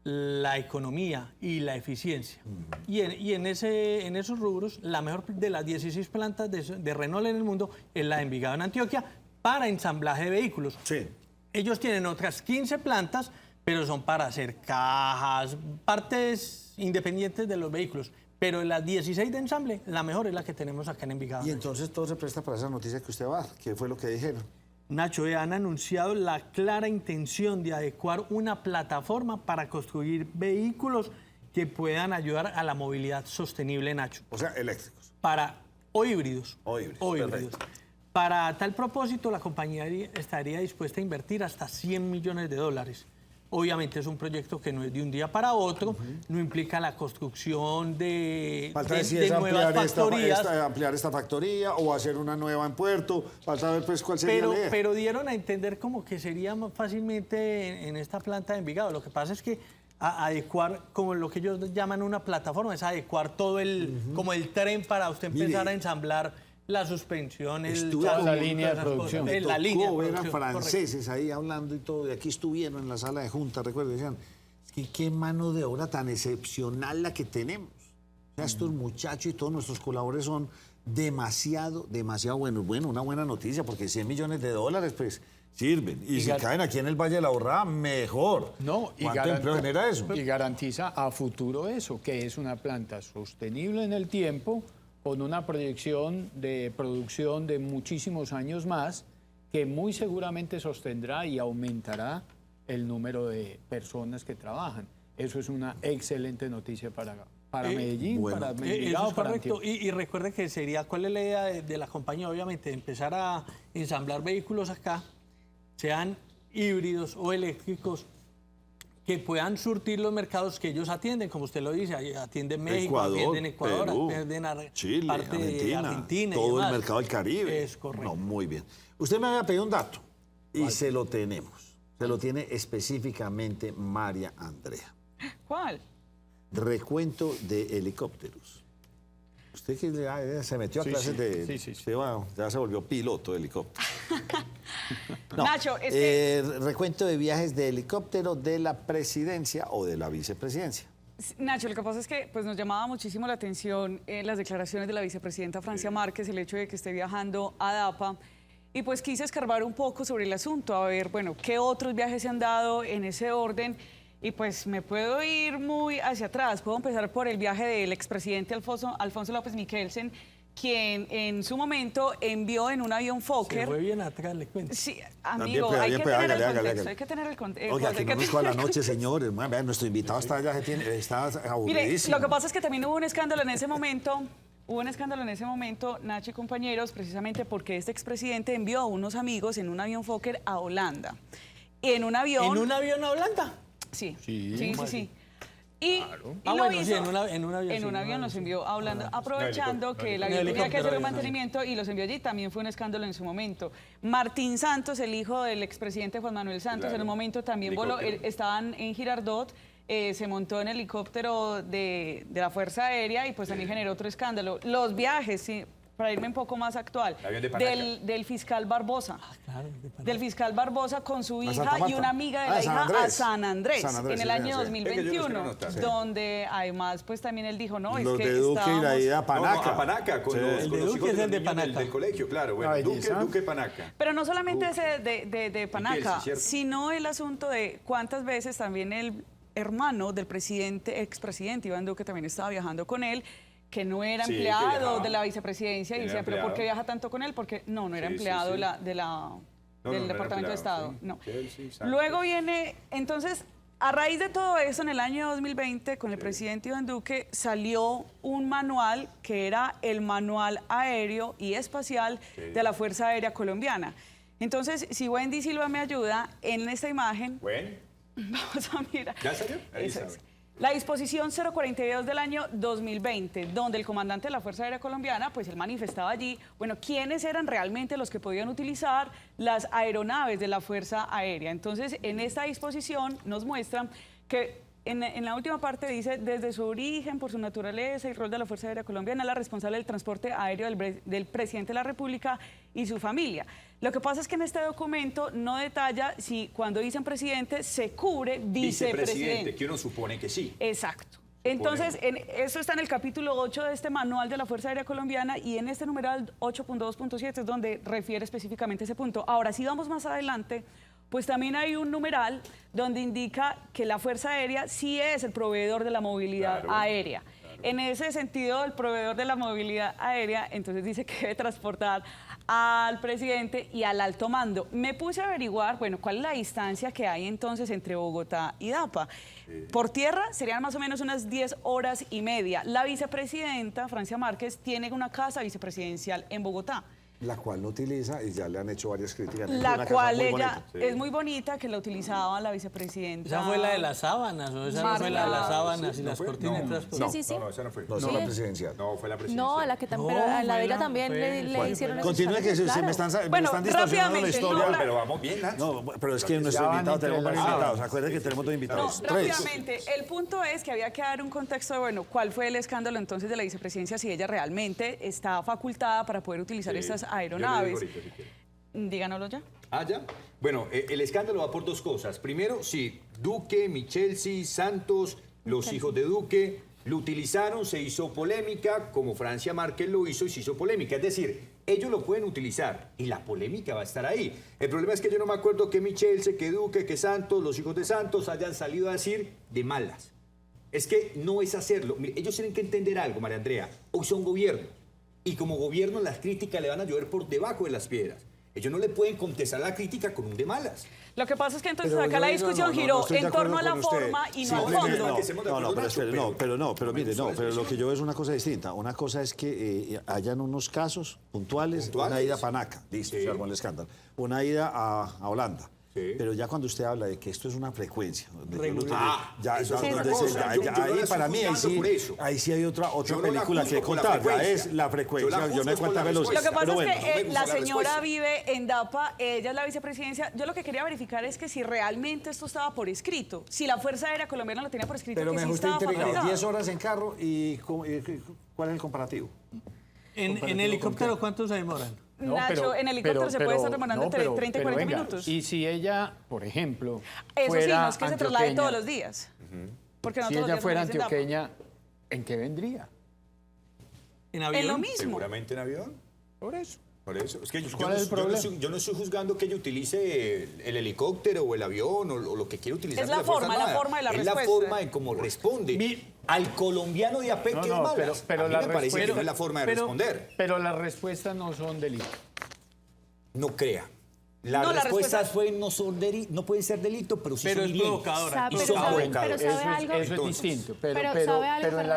la economía y la eficiencia. Y en esos rubros, la mejor de las 16 plantas de Renault en el mundo es la de Envigado en Antioquia para ensamblaje de vehículos. Sí. Ellos tienen otras 15 plantas, pero son para hacer cajas, partes independientes de los vehículos. Pero en las 16 de ensamble, la mejor es la que tenemos acá en Envigado. Y entonces todo se presta para esa noticia que usted va a dar, que fue lo que dijeron. Nacho, han anunciado la clara intención de adecuar una plataforma para construir vehículos que puedan ayudar a la movilidad sostenible, Nacho. O sea, eléctricos. O híbridos. O híbridos, O híbridos. perfecto. Para tal propósito, la compañía estaría dispuesta a invertir hasta $100 millones. Obviamente es un proyecto que no es de un día para otro, no implica la construcción de Falta ver si de es nuevas factorías. ampliar esta factoría o hacer una nueva en Puerto. Falta ver pues cuál sería la idea. Pero dieron a entender como que sería más fácilmente en esta planta de Envigado. Lo que pasa es que adecuar, como lo que ellos llaman una plataforma, es adecuar todo como el tren para usted empezar Mire, a ensamblar la suspensión, Estuve chasis, la línea de todas esas producción. cosas. Me La línea de tocó ver a producción, correcto. franceses ahí hablando y todo, y aquí estuvieron en la sala de junta, recuerdo, decían, es que qué mano de obra tan excepcional la que tenemos. O sea, estos muchachos y todos nuestros colaboradores son demasiado buenos. Bueno, una buena noticia, porque $100 millones, pues, sirven. Y si caen aquí en el Valle de la Borrada, mejor. No, ¿Cuánto empleo genera eso? Y garantiza a futuro eso, que es una planta sostenible en el tiempo, con una proyección de producción de muchísimos años más, que muy seguramente sostendrá y aumentará el número de personas que trabajan. Eso es una excelente noticia para Medellín, bueno. para Eso Envigado, es para correcto. Antioquia. Y recuerde que sería, ¿cuál es la idea de la compañía? Obviamente, empezar a ensamblar vehículos acá, sean híbridos o eléctricos, que puedan surtir los mercados que ellos atienden, como usted lo dice, atienden México, atienden Ecuador, Perú, atienden Chile, parte de Argentina y todo demás. el mercado del Caribe. Es correcto. No, muy bien. Usted me había pedido un dato y se lo tenemos. Se lo tiene específicamente María Andrea. ¿Cuál? Recuento de helicópteros. Usted que se metió a Sí, clases sí, de... sí, sí. Usted ya se volvió piloto de helicóptero. Nacho, es que... Recuento de viajes de helicóptero de la presidencia o de la vicepresidencia. Nacho, lo que pasa es que pues, nos llamaba muchísimo la atención las declaraciones de la vicepresidenta Francia Márquez, el hecho de que esté viajando a DAPA. Y pues quise escarbar un poco sobre el asunto, a ver, bueno, qué otros viajes se han dado en ese orden. Y pues me puedo ir muy hacia atrás. Puedo empezar por el viaje del expresidente Alfonso López Michelsen, quien en su momento envió en un avión Se Fokker. fue bien atrás, le cuento. Sí, También amigo, puede, hay bien que puede, tener el hágale, contexto, hágale. hay que tener el contexto. Oiga, que no nos fue a la noche, señores. Vean, nuestro invitado está está Mire, aburridísimo. lo que pasa es que también hubo un escándalo en ese momento. Hubo un escándalo en ese momento, Nacho y compañeros, precisamente porque este expresidente envió a unos amigos en un avión Fokker a Holanda. En un avión... ¿En un avión a Holanda? Sí, Sí, sí, sí, sí. Y Ah, lo bueno, sí, hizo, en un avión. en un sí, avión en un los avión, envió a Holanda, aprovechando que el En avión tenía que helicóptero, hacer un avión, mantenimiento y los envió allí. También fue un escándalo en su momento. Martín Santos, el hijo del expresidente Juan Manuel Santos, en un momento también voló, estaban en Girardot, se montó en helicóptero de la Fuerza Aérea y pues también generó otro escándalo. Los viajes, sí, para irme un poco más actual, El avión de Panaca. del fiscal Barbosa. Claro, Del fiscal Barbosa con su ¿A hija Santa y Marta? una amiga de Ah, la San hija Andrés. a San Andrés, San Andrés, en el sí, año sí. 2021, Es que yo donde además pues también él dijo, no, es Los que de Duque y la estábamos... ida a Panaca. a Panaca, con Sí. los, El con de los Duque hijos es el de los niños Panaca. del colegio, claro. Bueno, Ay, Duque, Lisa. Duque Panaca. Pero no solamente ese de Panaca, ¿cierto? sino el asunto de cuántas veces también el hermano del expresidente Iván Duque también estaba viajando con él, que no era Sí, que empleado viajaba. de la vicepresidencia, y Que no decía, era pero ¿por qué empleado. viaja tanto con él? Porque no era Sí, sí, empleado sí. del no era Departamento de empleado, Estado. sí. No. Sí, sí, exacto. Luego viene, entonces, a raíz de todo eso, en el año 2020, con el presidente Iván Duque, salió un manual que era el Manual Aéreo y Espacial de la Fuerza Aérea Colombiana. Entonces, si Wendy Silva me ayuda, en esta imagen, Bueno, vamos a mirar. ¿ya salió? Ahí Eso está. es. La disposición 042 del año 2020, donde el comandante de la Fuerza Aérea Colombiana, pues él manifestaba allí, bueno, quiénes eran realmente los que podían utilizar las aeronaves de la Fuerza Aérea. Entonces, en esta disposición nos muestran que en la última parte dice, desde su origen, por su naturaleza y rol de la Fuerza Aérea Colombiana, la responsable del transporte aéreo del presidente de la República y su familia. Lo que pasa es que en este documento no detalla si cuando dicen presidente se cubre vicepresidente. Que uno supone que sí. Exacto. Entonces, eso está en el capítulo 8 de este manual de la Fuerza Aérea Colombiana y en este numeral 8.2.7 es donde refiere específicamente ese punto. Ahora, si vamos más adelante, pues también hay un numeral donde indica que la Fuerza Aérea sí es el proveedor de la movilidad Claro, aérea. claro. En ese sentido, el proveedor de la movilidad aérea, entonces dice que debe transportar al presidente y al alto mando. Me puse a averiguar, bueno, cuál es la distancia que hay entonces entre Bogotá y Dapa. Por tierra serían más o menos unas 10 horas y media. La vicepresidenta, Francia Márquez, tiene una casa vicepresidencial en Bogotá. La cual no utiliza y ya le han hecho varias críticas. La cual ella es muy bonita, que la utilizaba la vicepresidenta. ¿Esa fue la de las sábanas o esa no fue la de las sábanas y las cortinas de transporte? Sí. No, esa no fue. No, Sí. es la presidencial. No, fue la presidencia. No, a la que también, pero a la de ella también le hicieron esos Continúe que se claro. me están Bueno, distorsionando la rápidamente, historia. no, Pero vamos bien, Nacho. No, pero es que nuestro van invitado, tenemos varios entrelazados. invitados. Acuérdense que tenemos dos No, invitados. Tres. rápidamente, el punto es que había que dar un contexto de, bueno, cuál fue el escándalo entonces de la vicepresidencia, si ella realmente está facultada para poder utilizar estas aeronaves. Díganoslo ya. Ah, ya. Bueno, el escándalo va por dos cosas. Primero, sí, Duque, Michelsi, Santos, los hijos de Duque, lo utilizaron, se hizo polémica, como Francia Márquez lo hizo y se hizo polémica. Es decir, ellos lo pueden utilizar y la polémica va a estar ahí. El problema es que yo no me acuerdo que Michelsi, que Duque, que Santos, los hijos de Santos hayan salido a decir de malas. Es que no es hacerlo. Mire, ellos tienen que entender algo, María Andrea. Hoy son gobierno y como gobierno las críticas le van a llover por debajo de las piedras. Ellos no le pueden contestar la crítica con un de malas. Lo que pasa es que entonces Pero acá la discusión giró estoy de en torno a acuerdo la con usted. forma y no Sí, al no, fondo. que estemos de No, acuerdo, pero Nacho, espere, pero mire, suave, pero lo suave. que yo veo es una cosa distinta. Una cosa es que hayan unos casos puntuales, una ida a Panaca, listo, se armó el escándalo. Una ida a Holanda. Sí. Pero ya cuando usted habla de que esto es una frecuencia, donde yo lo Regular. utilizo, ya, eso es ya, otra donde cosa. ya, Yo no la ahí estoy para mí juzgando por eso. ahí sí hay otra Yo no la película juzgo que por la contar. Ya frecuencia. es la Yo frecuencia, la yo no juzgo de por cuánta la velocidad. Lo que pasa Pero es bueno, que no me la gusta la señora respuesta. vive en DAPA, ella es la vicepresidencia. Yo lo que quería verificar es que si realmente esto estaba por escrito, si la Fuerza Aérea Colombiana lo tenía por escrito, pero que me sí gusta estaba intrigado. facultado. 10 horas en carro y ¿cuál es el comparativo? En helicóptero, ¿cuánto se demoran? Nacho, en helicóptero se puede estar demorando entre 30 y 40 venga, minutos. Y si ella, por ejemplo, Eso sí, fuera no es que se traslade antioqueña, todos los días. Porque no si todos los ella días fuera se dicen DAPA. antioqueña, ¿en qué vendría? ¿En avión? En lo mismo. Seguramente en avión. Por eso. Por eso. Es que yo, ¿cuál es el problema? yo no estoy juzgando que ella utilice el helicóptero o el avión o lo que quiera utilizar. Es de la Fuerza forma, la Armada. forma de la es respuesta. la forma en cómo responde. Al colombiano de a pie, No, que no, es malas. pero a mí la me parece que respuesta- no es la forma de pero- responder. Pero las respuestas no son delito. No crea. Las No, la respuestas no pueden ser delito, pero sí Pero son es hirientes. provocadora. Pero Y son sabe- provocadoras. pero Eso ¿sabe es, algo? eso es Entonces, distinto. pero ¿sabe algo, Pero en la Fernando?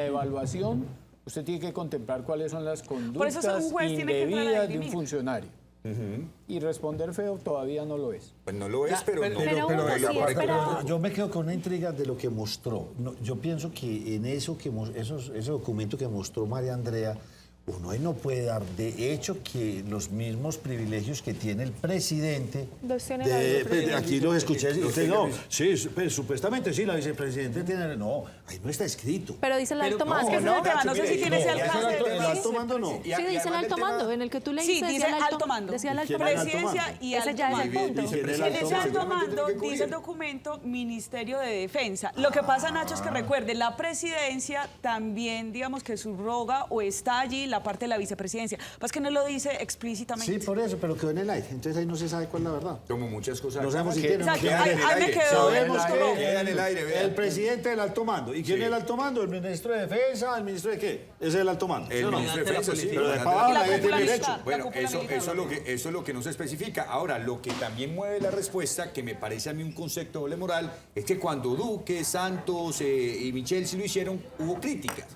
evaluación, usted tiene que contemplar cuáles son las Por conductas eso un juez tiene que entrar a indebidas de un dirimir. funcionario. Y responder feo todavía no lo es. Pues no lo es, pero no. pero uno sí espera- Yo me quedo con una intriga de lo que mostró. No, yo pienso que en eso ese documento que mostró María Andrea, uno ahí no puede dar de hecho que los mismos privilegios que tiene el presidente. Los tiene la vicepresidenta. Aquí los escuché. Los Usted tiene no. la Sí, pues, supuestamente sí, la vicepresidenta tiene. No, ahí no está escrito. Pero dice el alto mando, Es que ese ¿no? es el tema, no sé si tiene ese No, alcance. el alto mando no. Sí, dice el alto mando, en el que tú le Sí, dices. dice alto mando. Decía el alto ¿Quién mando. es el alto Presidencia mando? y Ese alto ya es el mando. punto. ¿Quién es el En alto ese alto mando? mando Tiene que dice el cubrir. documento Ministerio de Defensa. Lo que pasa, Nacho, es que recuerde, la presidencia también, digamos que subroga o está allí la parte de la vicepresidencia. Pues que no lo dice explícitamente. Sí, por eso, pero quedó en el aire. Entonces ahí no se sabe cuál es la verdad. Como muchas cosas. No sabemos si ¿Qué? tiene o no Exacto, tiene. ahí me quedó. Sabemos que Queda en el aire, vea. el presidente del alto mando. ¿Y quién Sí. es el alto mando? ¿El ministro de Defensa? ¿El ministro de qué? Ese es el alto mando. ¿sí El o no? ministro de Defensa, sí. Pero de la- para abajo Y la nadie tiene cúpula derecho. militar. Bueno, La cúpula eso militar. es lo que no se especifica. Ahora, lo que también mueve la respuesta, que me parece a mí un concepto doble moral, es que cuando Duque, Santos y Michel sí lo hicieron, hubo críticas.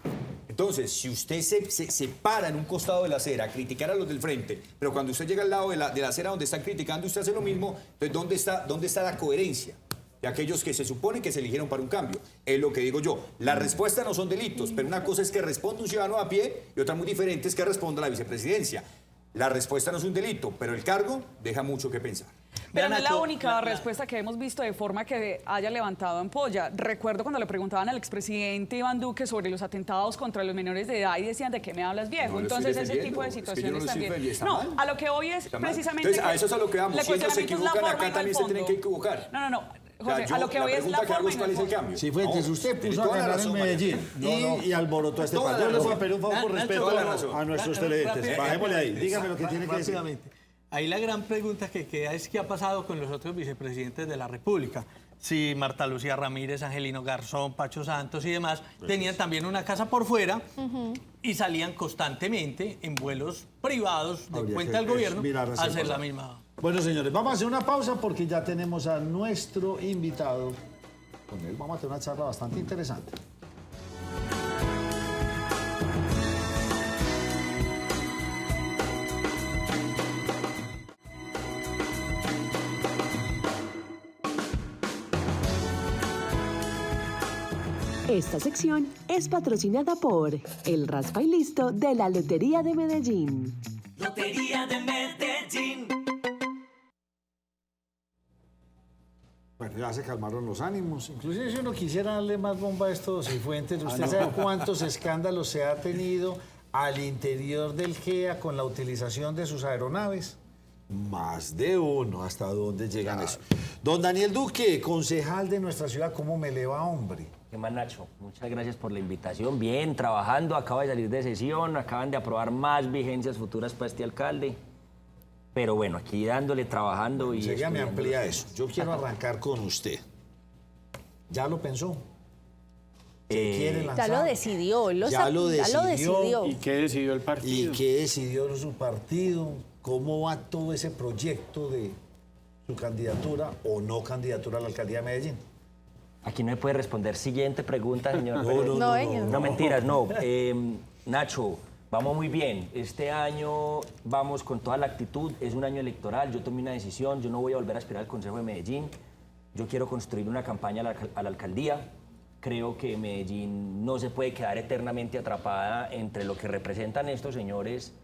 Entonces, si usted se para en un costado de la acera a criticar a los del frente, pero cuando usted llega al lado de la acera donde están criticando, usted hace lo mismo, entonces, ¿dónde está la coherencia de aquellos que se supone que se eligieron para un cambio? Es lo que digo yo. Las respuestas no son delitos, pero una cosa es que responda un ciudadano a pie y otra muy diferente es que responda la vicepresidencia. La respuesta no es un delito, pero el cargo deja mucho que pensar. Pero no es la Nacho, única respuesta que hemos visto de forma que haya levantado ampolla. Recuerdo cuando le preguntaban al expresidente Iván Duque sobre los atentados contra los menores de edad y decían, ¿de qué me hablas, viejo? No lo estoy Entonces, ese defendiendo. tipo de Es que yo situaciones no lo estoy también. defendiendo, está No, mal. a lo que hoy es Está mal. precisamente... Entonces, a eso es a lo que vamos. el Si ellos se cuestionamiento es la equivocan, forma y acá no el también se tienen que fondo. equivocar. No. O sea, José, a lo que la hoy es pregunta la que hago forma es y no cuál el es el fondo. cambio. Cifuentes, No, usted tiene puso a toda la ganar en razón, Medellín María. y alborotó a este Toda país. la Yo les voy a razón. pedir un favor por Nacho, respeto toda la razón. a nuestros Rápido, televidentes. Bajémosle ahí. Dígame lo que tiene que decir. Rápidamente. Ahí la gran pregunta que queda es qué ha pasado con los otros vicepresidentes de la República. Sí, Marta Lucía Ramírez, Angelino Garzón, Pacho Santos y demás, tenían también una casa por fuera y salían constantemente en vuelos privados de Habría cuenta que del gobierno mirar a hacia hacer la pasar. misma. Bueno, señores, vamos a hacer una pausa porque ya tenemos a nuestro invitado. Con él vamos a tener una charla bastante interesante. Esta sección es patrocinada por el Raspa y Listo de la Lotería de Medellín. Lotería de Medellín. Bueno, ya se calmaron los ánimos. Inclusive si uno quisiera darle más bomba a estos Cifuentes, ¿usted sabe cuántos escándalos se ha tenido al interior del GEA con la utilización de sus aeronaves? Más de uno. ¿Hasta dónde llegan eso? Don Daniel Duque, concejal de nuestra ciudad, ¿cómo me le va, hombre? ¿Qué más, Nacho? Muchas gracias por la invitación. Bien, trabajando, acaba de salir de sesión, acaban de aprobar más vigencias futuras para este alcalde. Pero bueno, aquí dándole, trabajando y... Enseguida me estudiando amplía los eso. Yo quiero arrancar con usted. ¿Ya lo pensó? ¿Se quiere lanzar? Ya lo decidió, Ya lo decidió. ¿Y qué decidió el ¿Y partido? qué decidió su partido? ¿Cómo va todo ese proyecto de su candidatura o no candidatura a la alcaldía de Medellín? Aquí no me puede responder. Siguiente pregunta, señor. No, señor. No, mentiras, no. Nacho, vamos muy bien. Este año vamos con toda la actitud. Es un año electoral. Yo tomé una decisión. Yo no voy a volver a aspirar al Consejo de Medellín. Yo quiero construir una campaña a la alcaldía. Creo que Medellín no se puede quedar eternamente atrapada entre lo que representan estos señores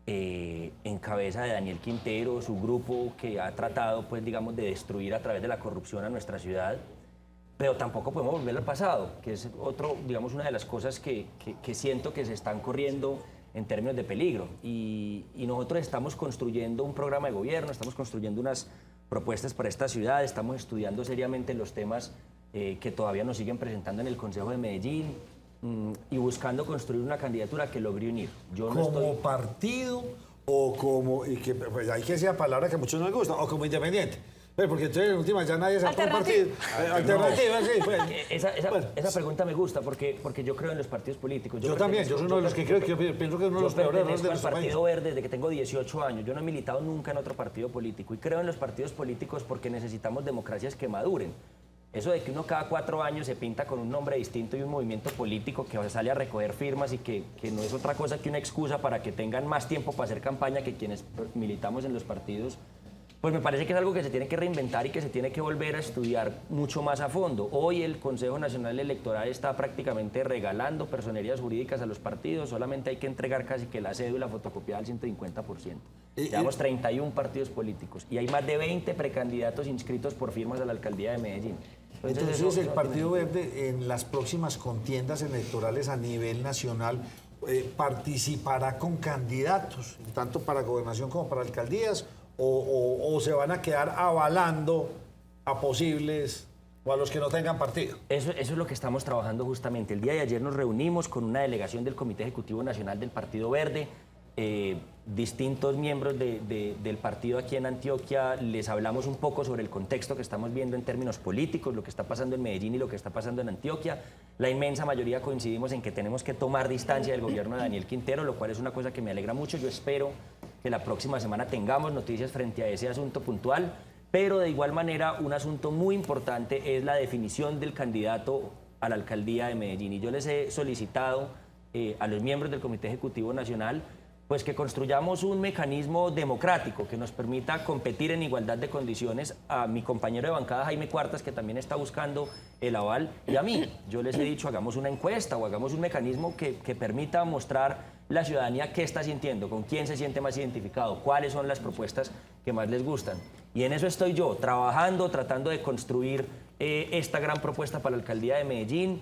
en cabeza de Daniel Quintero, su grupo que ha tratado, pues, digamos, de destruir a través de la corrupción a nuestra ciudad. Pero tampoco podemos volver al pasado, que es otro, digamos, una de las cosas que siento que se están corriendo en términos de peligro. Y nosotros estamos construyendo un programa de gobierno, estamos construyendo unas propuestas para esta ciudad, estamos estudiando seriamente los temas que todavía nos siguen presentando en el Consejo de Medellín y buscando construir una candidatura que logre unir. Yo no ¿Como estoy... partido o como, y que pues hay que decir palabra que a muchos no les gusta, o como independiente? Porque entonces en última ya nadie sacó un partido. Alternativa, sí. Pues. Esa pregunta me gusta porque yo creo en los partidos políticos. Yo también, yo soy uno de los que creo, que pienso que es uno de los peores errores de al nuestro país. Partido Verde desde que tengo 18 años. Yo no he militado nunca en otro partido político y creo en los partidos políticos porque necesitamos democracias que maduren. Eso de que uno cada 4 años se pinta con un nombre distinto y un movimiento político que sale a recoger firmas y que no es otra cosa que una excusa para que tengan más tiempo para hacer campaña que quienes militamos en los partidos, pues me parece que es algo que se tiene que reinventar y que se tiene que volver a estudiar mucho más a fondo. Hoy el Consejo Nacional Electoral está prácticamente regalando personerías jurídicas a los partidos, solamente hay que entregar casi que la cédula fotocopiada al 150%. Llevamos 31 partidos políticos y hay más de 20 precandidatos inscritos por firmas a la alcaldía de Medellín. Entonces eso el no Partido tiene- Verde en las próximas contiendas electorales a nivel nacional participará con candidatos, tanto para gobernación como para alcaldías, o se van a quedar avalando a posibles o a los que no tengan partido. Eso es lo que estamos trabajando justamente. El día de ayer nos reunimos con una delegación del Comité Ejecutivo Nacional del Partido Verde, distintos miembros del partido aquí en Antioquia, les hablamos un poco sobre el contexto que estamos viendo en términos políticos, lo que está pasando en Medellín y lo que está pasando en Antioquia. La inmensa mayoría coincidimos en que tenemos que tomar distancia del gobierno de Daniel Quintero, lo cual es una cosa que me alegra mucho. Yo espero que la próxima semana tengamos noticias frente a ese asunto puntual, pero de igual manera un asunto muy importante es la definición del candidato a la alcaldía de Medellín. Y yo les he solicitado a los miembros del Comité Ejecutivo Nacional pues que construyamos un mecanismo democrático que nos permita competir en igualdad de condiciones a mi compañero de bancada Jaime Cuartas, que también está buscando el aval, y a mí. Yo les he dicho, hagamos una encuesta o hagamos un mecanismo que permita mostrar la ciudadanía qué está sintiendo, con quién se siente más identificado, cuáles son las propuestas que más les gustan. Y en eso estoy yo, trabajando, tratando de construir esta gran propuesta para la alcaldía de Medellín,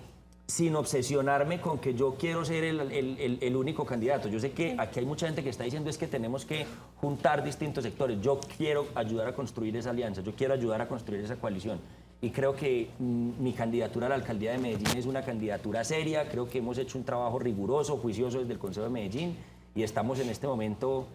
sin obsesionarme con que yo quiero ser el único candidato. Yo sé que aquí hay mucha gente que está diciendo es que tenemos que juntar distintos sectores. Yo quiero ayudar a construir esa alianza, yo quiero ayudar a construir esa coalición. Y creo que mi candidatura a la alcaldía de Medellín es una candidatura seria. Creo que hemos hecho un trabajo riguroso, juicioso desde el Consejo de Medellín y estamos en este momento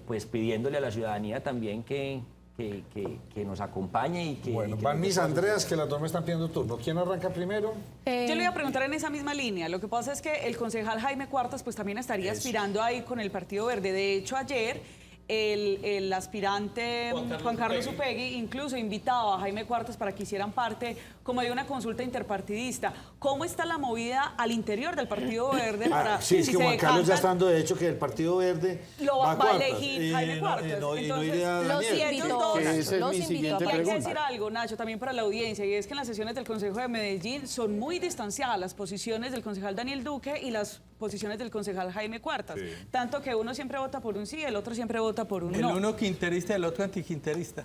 pues pidiéndole a la ciudadanía también que que nos acompañe y que... Bueno, y que van nos mis dé Andreas, que las dos me están pidiendo turno. ¿Quién arranca primero? Yo le iba a preguntar en esa misma línea. Lo que pasa es que el concejal Jaime Cuartas pues también estaría aspirando ahí con el Partido Verde. De hecho, ayer el aspirante Juan Carlos Upegui incluso invitaba a Jaime Cuartas para que hicieran parte como de una consulta interpartidista. ¿Cómo está la movida al interior del Partido Verde? Para, sí, es si que se Juan Carlos ya decantan, está dando de hecho que el Partido Verde lo va a Cuartas. elegir Jaime Cuartas. Y no Entonces, iría los Daniel. invitó, Que esa es los mi invitó. siguiente Y hay que pregunta. decir algo, Nacho, también para la audiencia, y es que en las sesiones del Consejo de Medellín son muy distanciadas las posiciones del concejal Daniel Duque y las posiciones del concejal Jaime Cuartas. Tanto que uno siempre vota por un sí, el otro siempre vota por un El no. uno quinterista y el otro antiquinterista.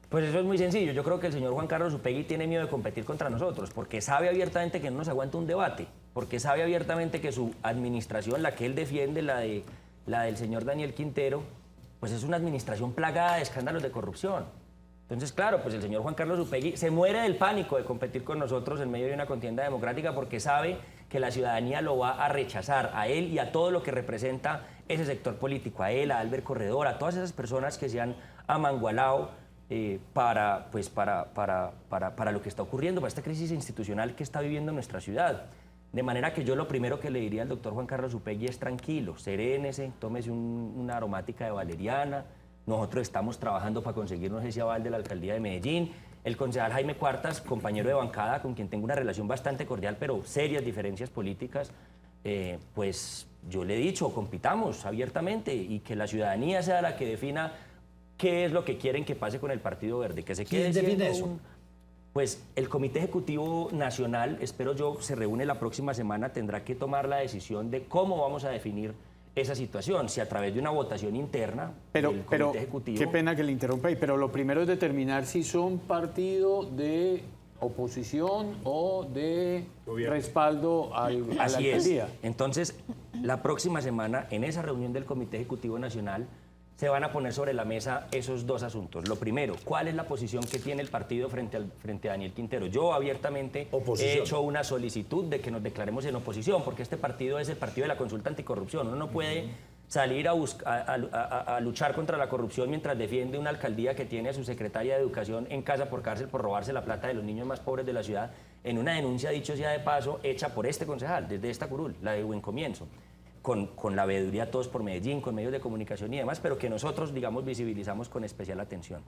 Pues eso es muy sencillo. Yo creo que el señor Juan Carlos Upegui tiene miedo de competir contra nosotros, porque sabe abiertamente que no nos aguanta un debate, porque sabe abiertamente que su administración, la que él defiende, la del señor Daniel Quintero, pues es una administración plagada de escándalos de corrupción. Entonces, claro, pues el señor Juan Carlos Upegui se muere del pánico de competir con nosotros en medio de una contienda democrática porque sabe que la ciudadanía lo va a rechazar a él y a todo lo que representa ese sector político, a él, a Albert Corredor, a todas esas personas que se han amangualado para lo que está ocurriendo, para esta crisis institucional que está viviendo nuestra ciudad. De manera que yo lo primero que le diría al doctor Juan Carlos Upegui es tranquilo, serénese, tómese una aromática de valeriana. Nosotros estamos trabajando para conseguirnos ese aval de la alcaldía de Medellín. El concejal Jaime Cuartas, compañero de bancada, con quien tengo una relación bastante cordial, pero serias diferencias políticas, pues yo le he dicho, compitamos abiertamente y que la ciudadanía sea la que defina qué es lo que quieren que pase con el Partido Verde, que se quede ¿Quién define siendo eso? Pues el Comité Ejecutivo Nacional, espero yo, se reúne la próxima semana, tendrá que tomar la decisión de cómo vamos a definir esa situación, si a través de una votación interna del Comité Ejecutivo... Qué pena que le interrumpa ahí, pero lo primero es determinar si son partido de oposición o de respaldo a la Así es. alcaldía. Entonces, la próxima semana, en esa reunión del Comité Ejecutivo Nacional, se van a poner sobre la mesa esos dos asuntos. Lo primero, ¿cuál es la posición que tiene el partido frente a Daniel Quintero? Yo abiertamente he hecho una solicitud de que nos declaremos en oposición, porque este partido es el partido de la consulta anticorrupción. Uno no puede salir a luchar contra la corrupción mientras defiende una alcaldía que tiene a su secretaria de Educación en casa por cárcel por robarse la plata de los niños más pobres de la ciudad, en una denuncia, dicho sea de paso, hecha por este concejal, desde esta curul, la de Buen Comienzo. Con la veeduría Todos por Medellín, con medios de comunicación y demás, pero que nosotros, digamos, visibilizamos con especial atención.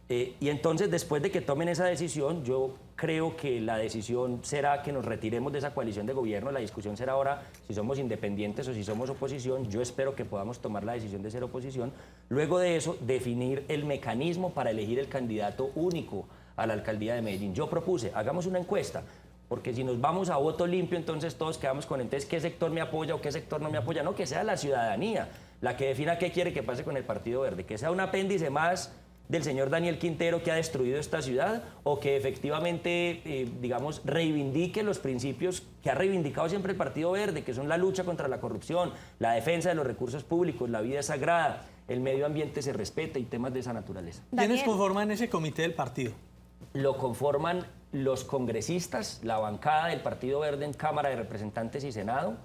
Y entonces, después de que tomen esa decisión, yo creo que la decisión será que nos retiremos de esa coalición de gobierno. La discusión será ahora si somos independientes o si somos oposición. Yo espero que podamos tomar la decisión de ser oposición. Luego de eso, definir el mecanismo para elegir el candidato único a la alcaldía de Medellín. Yo propuse, hagamos una encuesta. Porque si nos vamos a voto limpio, entonces todos quedamos con entonces qué sector me apoya o qué sector no me apoya. No, que sea la ciudadanía la que defina qué quiere que pase con el Partido Verde. Que sea un apéndice más del señor Daniel Quintero que ha destruido esta ciudad o que efectivamente, digamos, reivindique los principios que ha reivindicado siempre el Partido Verde, que son la lucha contra la corrupción, la defensa de los recursos públicos, la vida es sagrada, el medio ambiente se respeta y temas de esa naturaleza. ¿Quiénes Daniel. conforman ese comité del partido? Lo conforman los congresistas, la bancada del Partido Verde en Cámara de Representantes y Senado,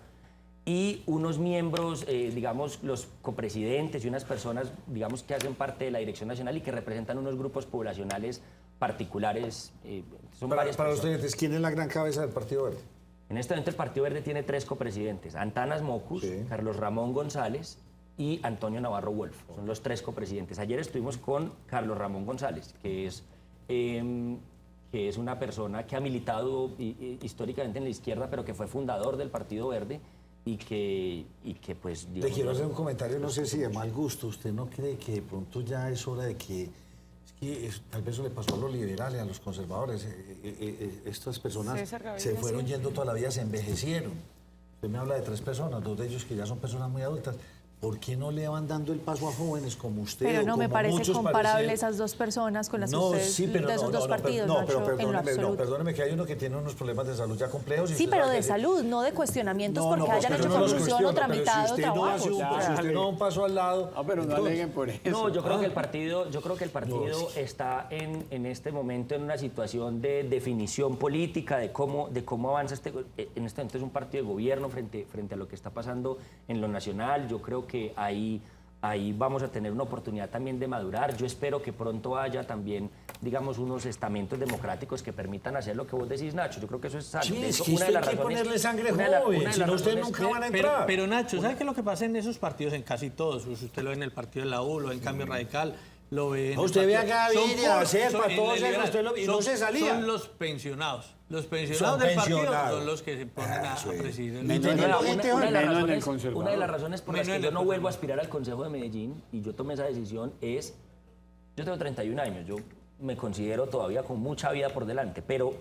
y unos miembros, digamos, los copresidentes y unas personas, digamos, que hacen parte de la Dirección Nacional y que representan unos grupos poblacionales particulares. Son varias Para los personas. oyentes, ¿quién es la gran cabeza del Partido Verde? En este momento el Partido Verde tiene 3 copresidentes, Antanas Mocus, Sí. Carlos Ramón González y Antonio Navarro Wolf. Son los 3 copresidentes. Ayer estuvimos con Carlos Ramón González, que es una persona que ha militado históricamente en la izquierda, pero que fue fundador del Partido Verde y que pues... Le digamos, quiero hacer un comentario, no sé si de mal gusto. ¿Usted no cree que de pronto ya es hora de que... tal vez eso le pasó a los liberales, a los conservadores. Estas personas César Gaviria, se fueron sí. yendo toda la vida, se envejecieron. Usted me habla de 3 personas, 2 de ellos que ya son personas muy adultas. ¿Por qué no le van dando el paso a jóvenes como usted? Pero o no me como parece muchos comparable parecieron? esas dos personas con las que No, ustedes, sí, pero de esos dos partidos, no, pero Nacho, en lo perdóneme, absoluto. perdóneme que hay uno que tiene unos problemas de salud ya complejos. y Sí, usted pero sabe de que- salud, no de cuestionamientos No, no, porque hayan pero hecho no los corrupción o cuestiono, pero tramitado si usted no trabajos. hace si usted no da un paso al lado... Ah, pero no entonces- aleguen por eso. No, yo creo que el partido está en este momento en una situación de definición política, de cómo avanza en este momento es un partido de gobierno frente a lo que está pasando en lo nacional. Yo creo que hay ahí vamos a tener una oportunidad también de madurar. Yo espero que pronto haya también, digamos, unos estamentos democráticos que permitan hacer lo que vos decís, Nacho. Yo creo que eso es sano. Sí, De es hecho, que hay que ponerle sangre joven, si no ustedes nunca van a entrar. Pero Nacho, ¿sabe qué es lo que pasa en esos partidos, en casi todos? Usted lo ve en el partido de la U, lo ve en Cambio Radical, lo ve en el Usted ve partido- a Gaviria, Son a Serpa, son- en todos el esos, liberal, usted lo- y no son- se salía. Son los pensionados. Los pensionados Son del partido pensionados. son los que se ponen a presidir el Y teniendo gente Una de las Menos en el razones, conservador. una de las razones por las Menos que en yo el no vuelvo a conservador. aspirar al Consejo de Medellín y yo tomé esa decisión es, yo tengo 31 años, yo me considero todavía con mucha vida por delante, pero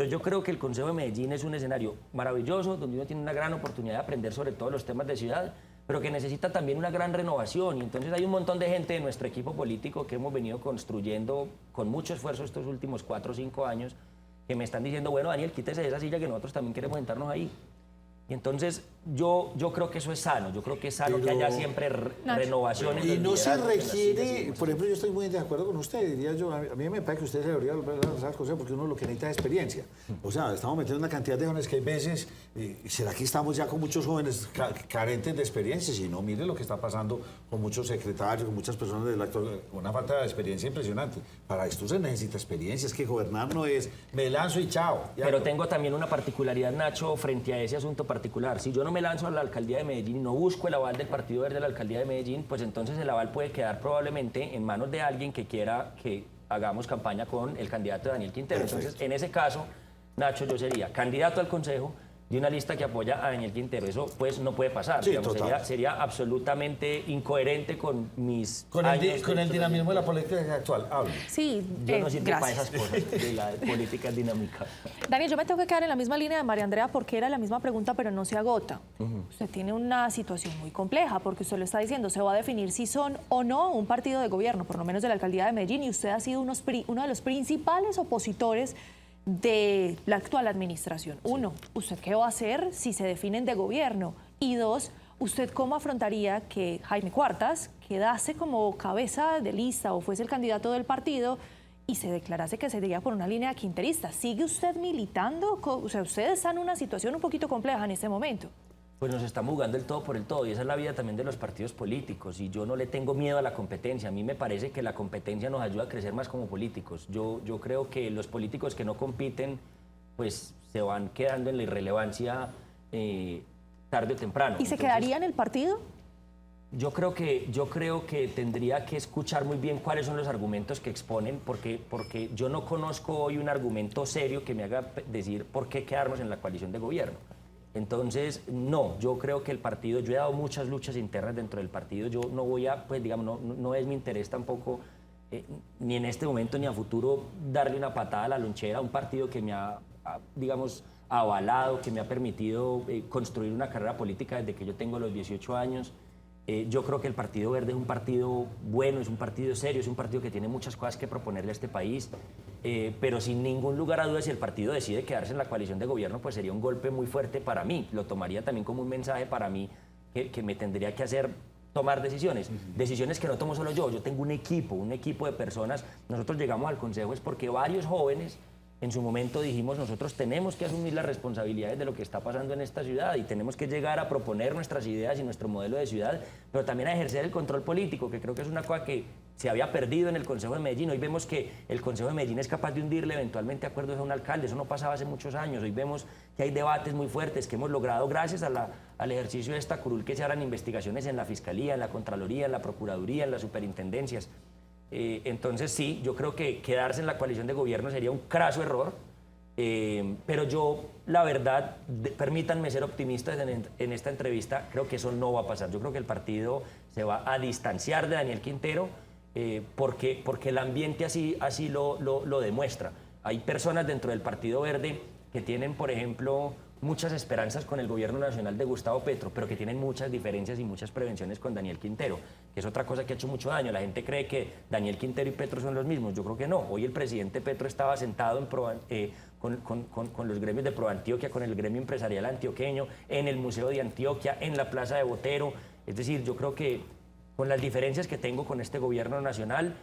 yo creo que el Consejo de Medellín es un escenario maravilloso, donde uno tiene una gran oportunidad de aprender sobre todos los temas de ciudad, pero que necesita también una gran renovación. Y entonces hay un montón de gente de nuestro equipo político que hemos venido construyendo con mucho esfuerzo estos últimos 4 o 5 años, que me están diciendo, bueno, Daniel, quítese de esa silla que nosotros también queremos sentarnos ahí. Y entonces yo creo que eso es sano, yo creo que es sano que haya siempre renovaciones. Y del no se liderazgo en las sillas requiere, y por ejemplo, yo estoy muy de acuerdo con usted, diría yo, a mí me parece que usted se debería volver a lanzar al consejo porque uno lo que necesita es experiencia. O sea, estamos metiendo una cantidad de jóvenes que hay veces, ¿será que estamos ya con muchos jóvenes carentes de experiencia? Si no, mire lo que está pasando con muchos secretarios, con muchas personas del actor, una falta de experiencia impresionante. Para esto se necesita experiencia, es que gobernar no es me lanzo y chao. Ya. Pero tengo también una particularidad, Nacho, frente a ese asunto particular. Si yo no me lanzo a la alcaldía de Medellín y no busco el aval del Partido Verde de la alcaldía de Medellín, pues entonces el aval puede quedar probablemente en manos de alguien que quiera que hagamos campaña con el candidato Daniel Quintero. Perfecto. Entonces, en ese caso, Nacho, yo sería candidato al consejo de una lista que apoya a Daniel Quintero. Eso pues no puede pasar. Sí, Digamos, total. sería absolutamente incoherente con mis Con años el de- dinamismo de la política actual, hable. Sí, Yo no sirvo para gracias. esas cosas de la política dinámica. Daniel, yo me tengo que quedar en la misma línea de María Andrea porque era la misma pregunta, pero no se agota. Usted tiene una situación muy compleja porque usted lo está diciendo, se va a definir si son o no un partido de gobierno, por lo menos de la alcaldía de Medellín, y usted ha sido uno de los principales opositores de la actual administración. Uno, ¿usted qué va a hacer si se definen de gobierno? Y dos, ¿usted cómo afrontaría que Jaime Cuartas quedase como cabeza de lista o fuese el candidato del partido y se declarase que sería por una línea quinterista? ¿Sigue usted militando? O sea, usted está en una situación un poquito compleja en este momento. Pues nos estamos jugando el todo por el todo y esa es la vida también de los partidos políticos y yo no le tengo miedo a la competencia. A mí me parece que la competencia nos ayuda a crecer más como políticos. Yo creo que los políticos que no compiten pues se van quedando en la irrelevancia tarde o temprano. ¿Y se Entonces, quedaría en el partido? yo creo que tendría que escuchar muy bien cuáles son los argumentos que exponen, porque yo no conozco hoy un argumento serio que me haga decir por qué quedarnos en la coalición de gobierno. Entonces, no, yo creo que el partido, yo he dado muchas luchas internas dentro del partido, yo no voy a, pues digamos, no es mi interés tampoco, ni en este momento ni a futuro, darle una patada a la lonchera a un partido que me ha, digamos, avalado, que me ha permitido construir una carrera política desde que yo tengo los 18 años. Yo creo que el Partido Verde es un partido bueno, es un partido serio, es un partido que tiene muchas cosas que proponerle a este país, pero sin ningún lugar a dudas, si el partido decide quedarse en la coalición de gobierno, pues sería un golpe muy fuerte para mí. Lo tomaría también como un mensaje para mí que me tendría que hacer tomar decisiones. Decisiones que no tomo solo yo tengo un equipo de personas. Nosotros llegamos al Consejo es porque varios jóvenes en su momento dijimos, nosotros tenemos que asumir las responsabilidades de lo que está pasando en esta ciudad y tenemos que llegar a proponer nuestras ideas y nuestro modelo de ciudad, pero también a ejercer el control político, que creo que es una cosa que se había perdido en el Consejo de Medellín. Hoy vemos que el Consejo de Medellín es capaz de hundirle eventualmente acuerdos a un alcalde. Eso no pasaba hace muchos años. Hoy vemos que hay debates muy fuertes que hemos logrado gracias al ejercicio de esta curul, que se harán investigaciones en la Fiscalía, en la Contraloría, en la Procuraduría, en las superintendencias. Entonces sí, yo creo que quedarse en la coalición de gobierno sería un craso error, pero yo, la verdad, permítanme ser optimistas en esta entrevista, creo que eso no va a pasar. Yo creo que el partido se va a distanciar de Daniel Quintero porque el ambiente así lo demuestra. Hay personas dentro del Partido Verde que tienen, por ejemplo, muchas esperanzas con el gobierno nacional de Gustavo Petro, pero que tienen muchas diferencias y muchas prevenciones con Daniel Quintero, que es otra cosa que ha hecho mucho daño. La gente cree que Daniel Quintero y Petro son los mismos. Yo creo que no. Hoy el presidente Petro estaba sentado con los gremios de Proantioquia, con el gremio empresarial antioqueño, en el Museo de Antioquia, en la Plaza de Botero. Es decir, yo creo que con las diferencias que tengo con este gobierno nacional,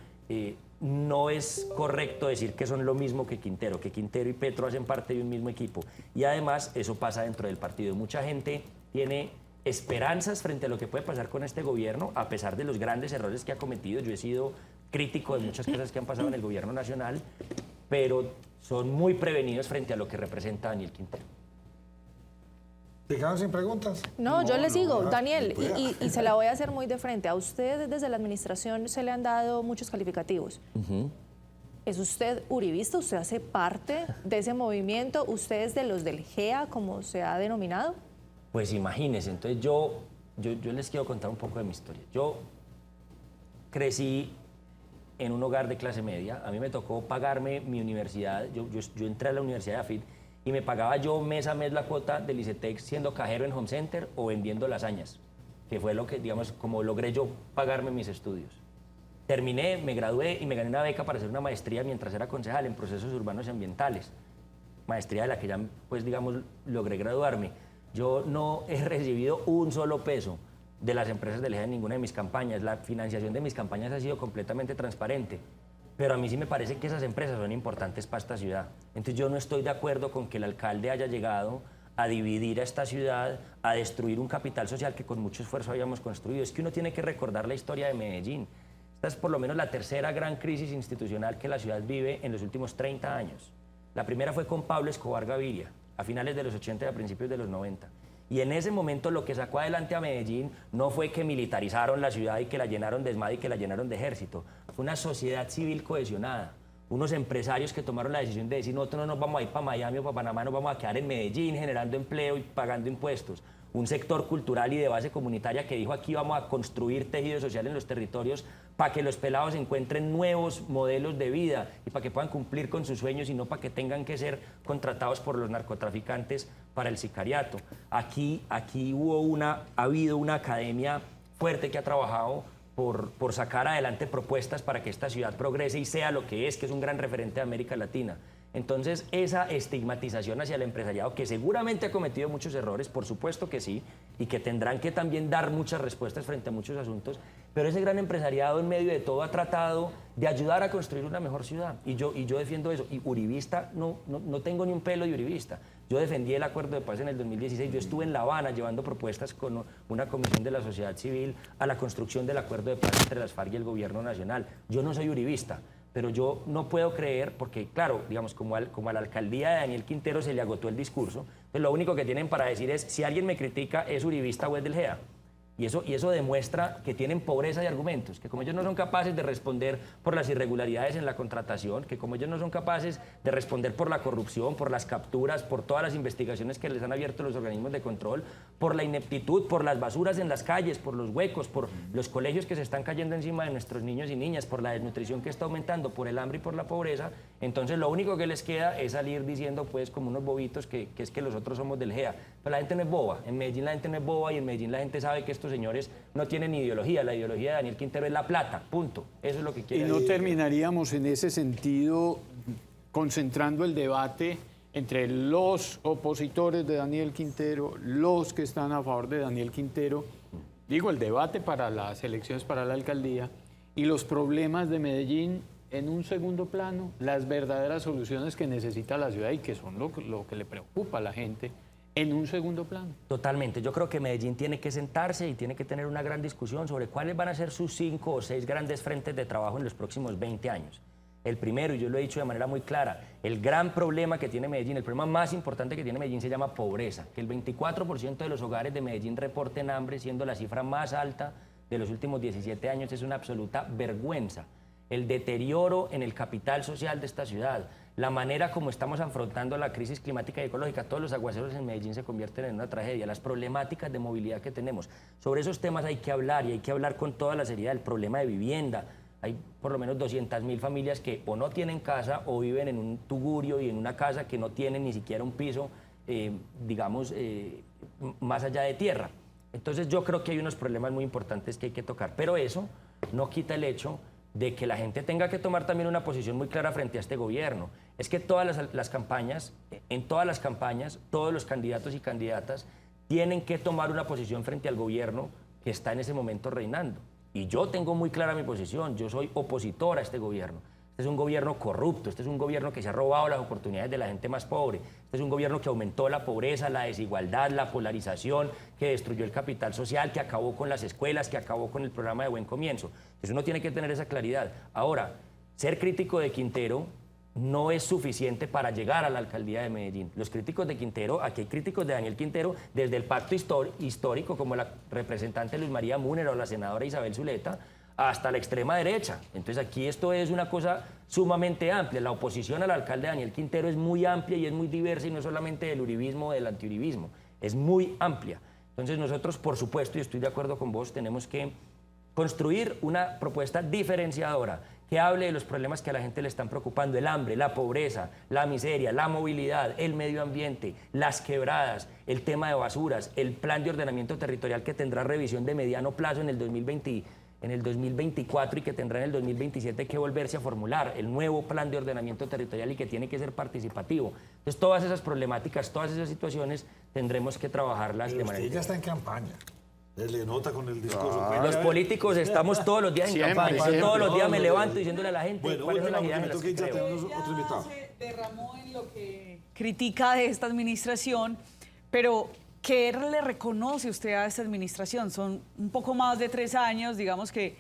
no es correcto decir que son lo mismo que Quintero y Petro hacen parte de un mismo equipo. Y además eso pasa dentro del partido. Mucha gente tiene esperanzas frente a lo que puede pasar con este gobierno, a pesar de los grandes errores que ha cometido. Yo he sido crítico de muchas cosas que han pasado en el gobierno nacional, pero son muy prevenidos frente a lo que representa Daniel Quintero. ¿Te quedan sin preguntas? No, yo le sigo, no, Daniel, pueda. y se la voy a hacer muy de frente. A usted desde la administración se le han dado muchos calificativos. ¿Es usted uribista? ¿Usted hace parte de ese movimiento? ¿Usted es de los del GEA, como se ha denominado? Pues imagínense, entonces yo les quiero contar un poco de mi historia. Yo crecí en un hogar de clase media, a mí me tocó pagarme mi universidad, yo entré a la Universidad de AFIT y me pagaba yo mes a mes la cuota del ICETEX siendo cajero en Home Center o vendiendo lasañas, que fue lo que, digamos, como logré yo pagarme mis estudios. Terminé, me gradué y me gané una beca para hacer una maestría mientras era concejal en procesos urbanos y ambientales, maestría de la que ya, pues, digamos, logré graduarme. Yo no he recibido un solo peso de las empresas del GEA en ninguna de mis campañas. La financiación de mis campañas ha sido completamente transparente. Pero a mí sí me parece que esas empresas son importantes para esta ciudad. Entonces yo no estoy de acuerdo con que el alcalde haya llegado a dividir a esta ciudad, a destruir un capital social que con mucho esfuerzo habíamos construido. Es que uno tiene que recordar la historia de Medellín. Esta es por lo menos la tercera gran crisis institucional que la ciudad vive en los últimos 30 años. La primera fue con Pablo Escobar Gaviria, a finales de los 80 y a principios de los 90. Y en ese momento lo que sacó adelante a Medellín no fue que militarizaron la ciudad y que la llenaron de ESMAD y que la llenaron de ejército. Fue una sociedad civil cohesionada. Unos empresarios que tomaron la decisión de decir, nosotros no nos vamos a ir para Miami o para Panamá, nos vamos a quedar en Medellín generando empleo y pagando impuestos. Un sector cultural y de base comunitaria que dijo, aquí vamos a construir tejido social en los territorios para que los pelados encuentren nuevos modelos de vida y para que puedan cumplir con sus sueños y no para que tengan que ser contratados por los narcotraficantes para el sicariato. Aquí ha habido una academia fuerte que ha trabajado por sacar adelante propuestas para que esta ciudad progrese y sea lo que es un gran referente de América Latina. Entonces, esa estigmatización hacia el empresariado, que seguramente ha cometido muchos errores, por supuesto que sí, y que tendrán que también dar muchas respuestas frente a muchos asuntos, pero ese gran empresariado en medio de todo ha tratado de ayudar a construir una mejor ciudad. Y yo defiendo eso. Y uribista, no tengo ni un pelo de uribista. Yo defendí el acuerdo de paz en el 2016. Yo estuve en La Habana llevando propuestas con una comisión de la sociedad civil a la construcción del acuerdo de paz entre las FARC y el gobierno nacional. Yo no soy uribista. Pero yo no puedo creer, porque claro, digamos, como a la alcaldía de Daniel Quintero se le agotó el discurso, pues lo único que tienen para decir es, si alguien me critica, es uribista o es del GEA. Y eso demuestra que tienen pobreza de argumentos, que como ellos no son capaces de responder por las irregularidades en la contratación, que como ellos no son capaces de responder por la corrupción, por las capturas, por todas las investigaciones que les han abierto los organismos de control, por la ineptitud, por las basuras en las calles, por los huecos, por los colegios que se están cayendo encima de nuestros niños y niñas, por la desnutrición que está aumentando, por el hambre y por la pobreza, entonces lo único que les queda es salir diciendo, pues, como unos bobitos, que es que los otros somos del GEA. Pero la gente no es boba, en Medellín la gente no es boba y en Medellín la gente sabe que estos señores no tienen ideología. La ideología de Daniel Quintero es la plata, punto. Eso es lo que quiere decir. Y no decir. terminaríamos en ese sentido concentrando el debate entre los opositores de Daniel Quintero, los que están a favor de Daniel Quintero, digo, el debate para las elecciones para la alcaldía y los problemas de Medellín en un segundo plano, las verdaderas soluciones que necesita la ciudad y que son lo que le preocupa a la gente, en un segundo plano. Totalmente. Yo creo que Medellín tiene que sentarse y tiene que tener una gran discusión sobre cuáles van a ser sus 5 o 6 grandes frentes de trabajo en los próximos 20 años. El primero, y yo lo he dicho de manera muy clara, el gran problema que tiene Medellín, el problema más importante que tiene Medellín se llama pobreza. Que el 24% de los hogares de Medellín reporten hambre, siendo la cifra más alta de los últimos 17 años, es una absoluta vergüenza. El deterioro en el capital social de esta ciudad, la manera como estamos afrontando la crisis climática y ecológica, todos los aguaceros en Medellín se convierten en una tragedia, las problemáticas de movilidad que tenemos. Sobre esos temas hay que hablar y hay que hablar con toda la seriedad. El problema de vivienda, hay por lo menos 200.000 familias que o no tienen casa o viven en un tugurio y en una casa que no tienen ni siquiera un piso, más allá de tierra. Entonces yo creo que hay unos problemas muy importantes que hay que tocar, pero eso no quita el hecho de que la gente tenga que tomar también una posición muy clara frente a este gobierno. Es que todas las campañas, en todas las campañas, todos los candidatos y candidatas tienen que tomar una posición frente al gobierno que está en ese momento reinando. Y yo tengo muy clara mi posición, yo soy opositor a este gobierno. Este es un gobierno corrupto, este es un gobierno que se ha robado las oportunidades de la gente más pobre, este es un gobierno que aumentó la pobreza, la desigualdad, la polarización, que destruyó el capital social, que acabó con las escuelas, que acabó con el programa de Buen Comienzo. Entonces uno tiene que tener esa claridad. Ahora, ser crítico de Quintero no es suficiente para llegar a la alcaldía de Medellín. Los críticos de Quintero, aquí hay críticos de Daniel Quintero desde el pacto histórico, como la representante Luz María Múnera o la senadora Isabel Zuleta, hasta la extrema derecha. Entonces aquí esto es una cosa sumamente amplia. La oposición al alcalde Daniel Quintero es muy amplia y es muy diversa, y no solamente del uribismo o del antiuribismo, es muy amplia. Entonces nosotros, por supuesto, y estoy de acuerdo con vos, tenemos que construir una propuesta diferenciadora que hable de los problemas que a la gente le están preocupando: el hambre, la pobreza, la miseria, la movilidad, el medio ambiente, las quebradas, el tema de basuras, el plan de ordenamiento territorial que tendrá revisión de mediano plazo en el 2024 y que tendrá en el 2027 que volverse a formular el nuevo plan de ordenamiento territorial y que tiene que ser participativo. Entonces todas esas problemáticas, todas esas situaciones tendremos que trabajarlas de manera Usted ya está en campaña. Le nota con el discurso. Los políticos estamos todos los días en campaña. Yo todos los días me levanto diciéndole a la gente cuáles son las ideas en las que creo. Ella se derramó en lo que critica de esta administración, pero ¿qué le reconoce usted a esta administración? Son un poco más de 3 años, digamos que,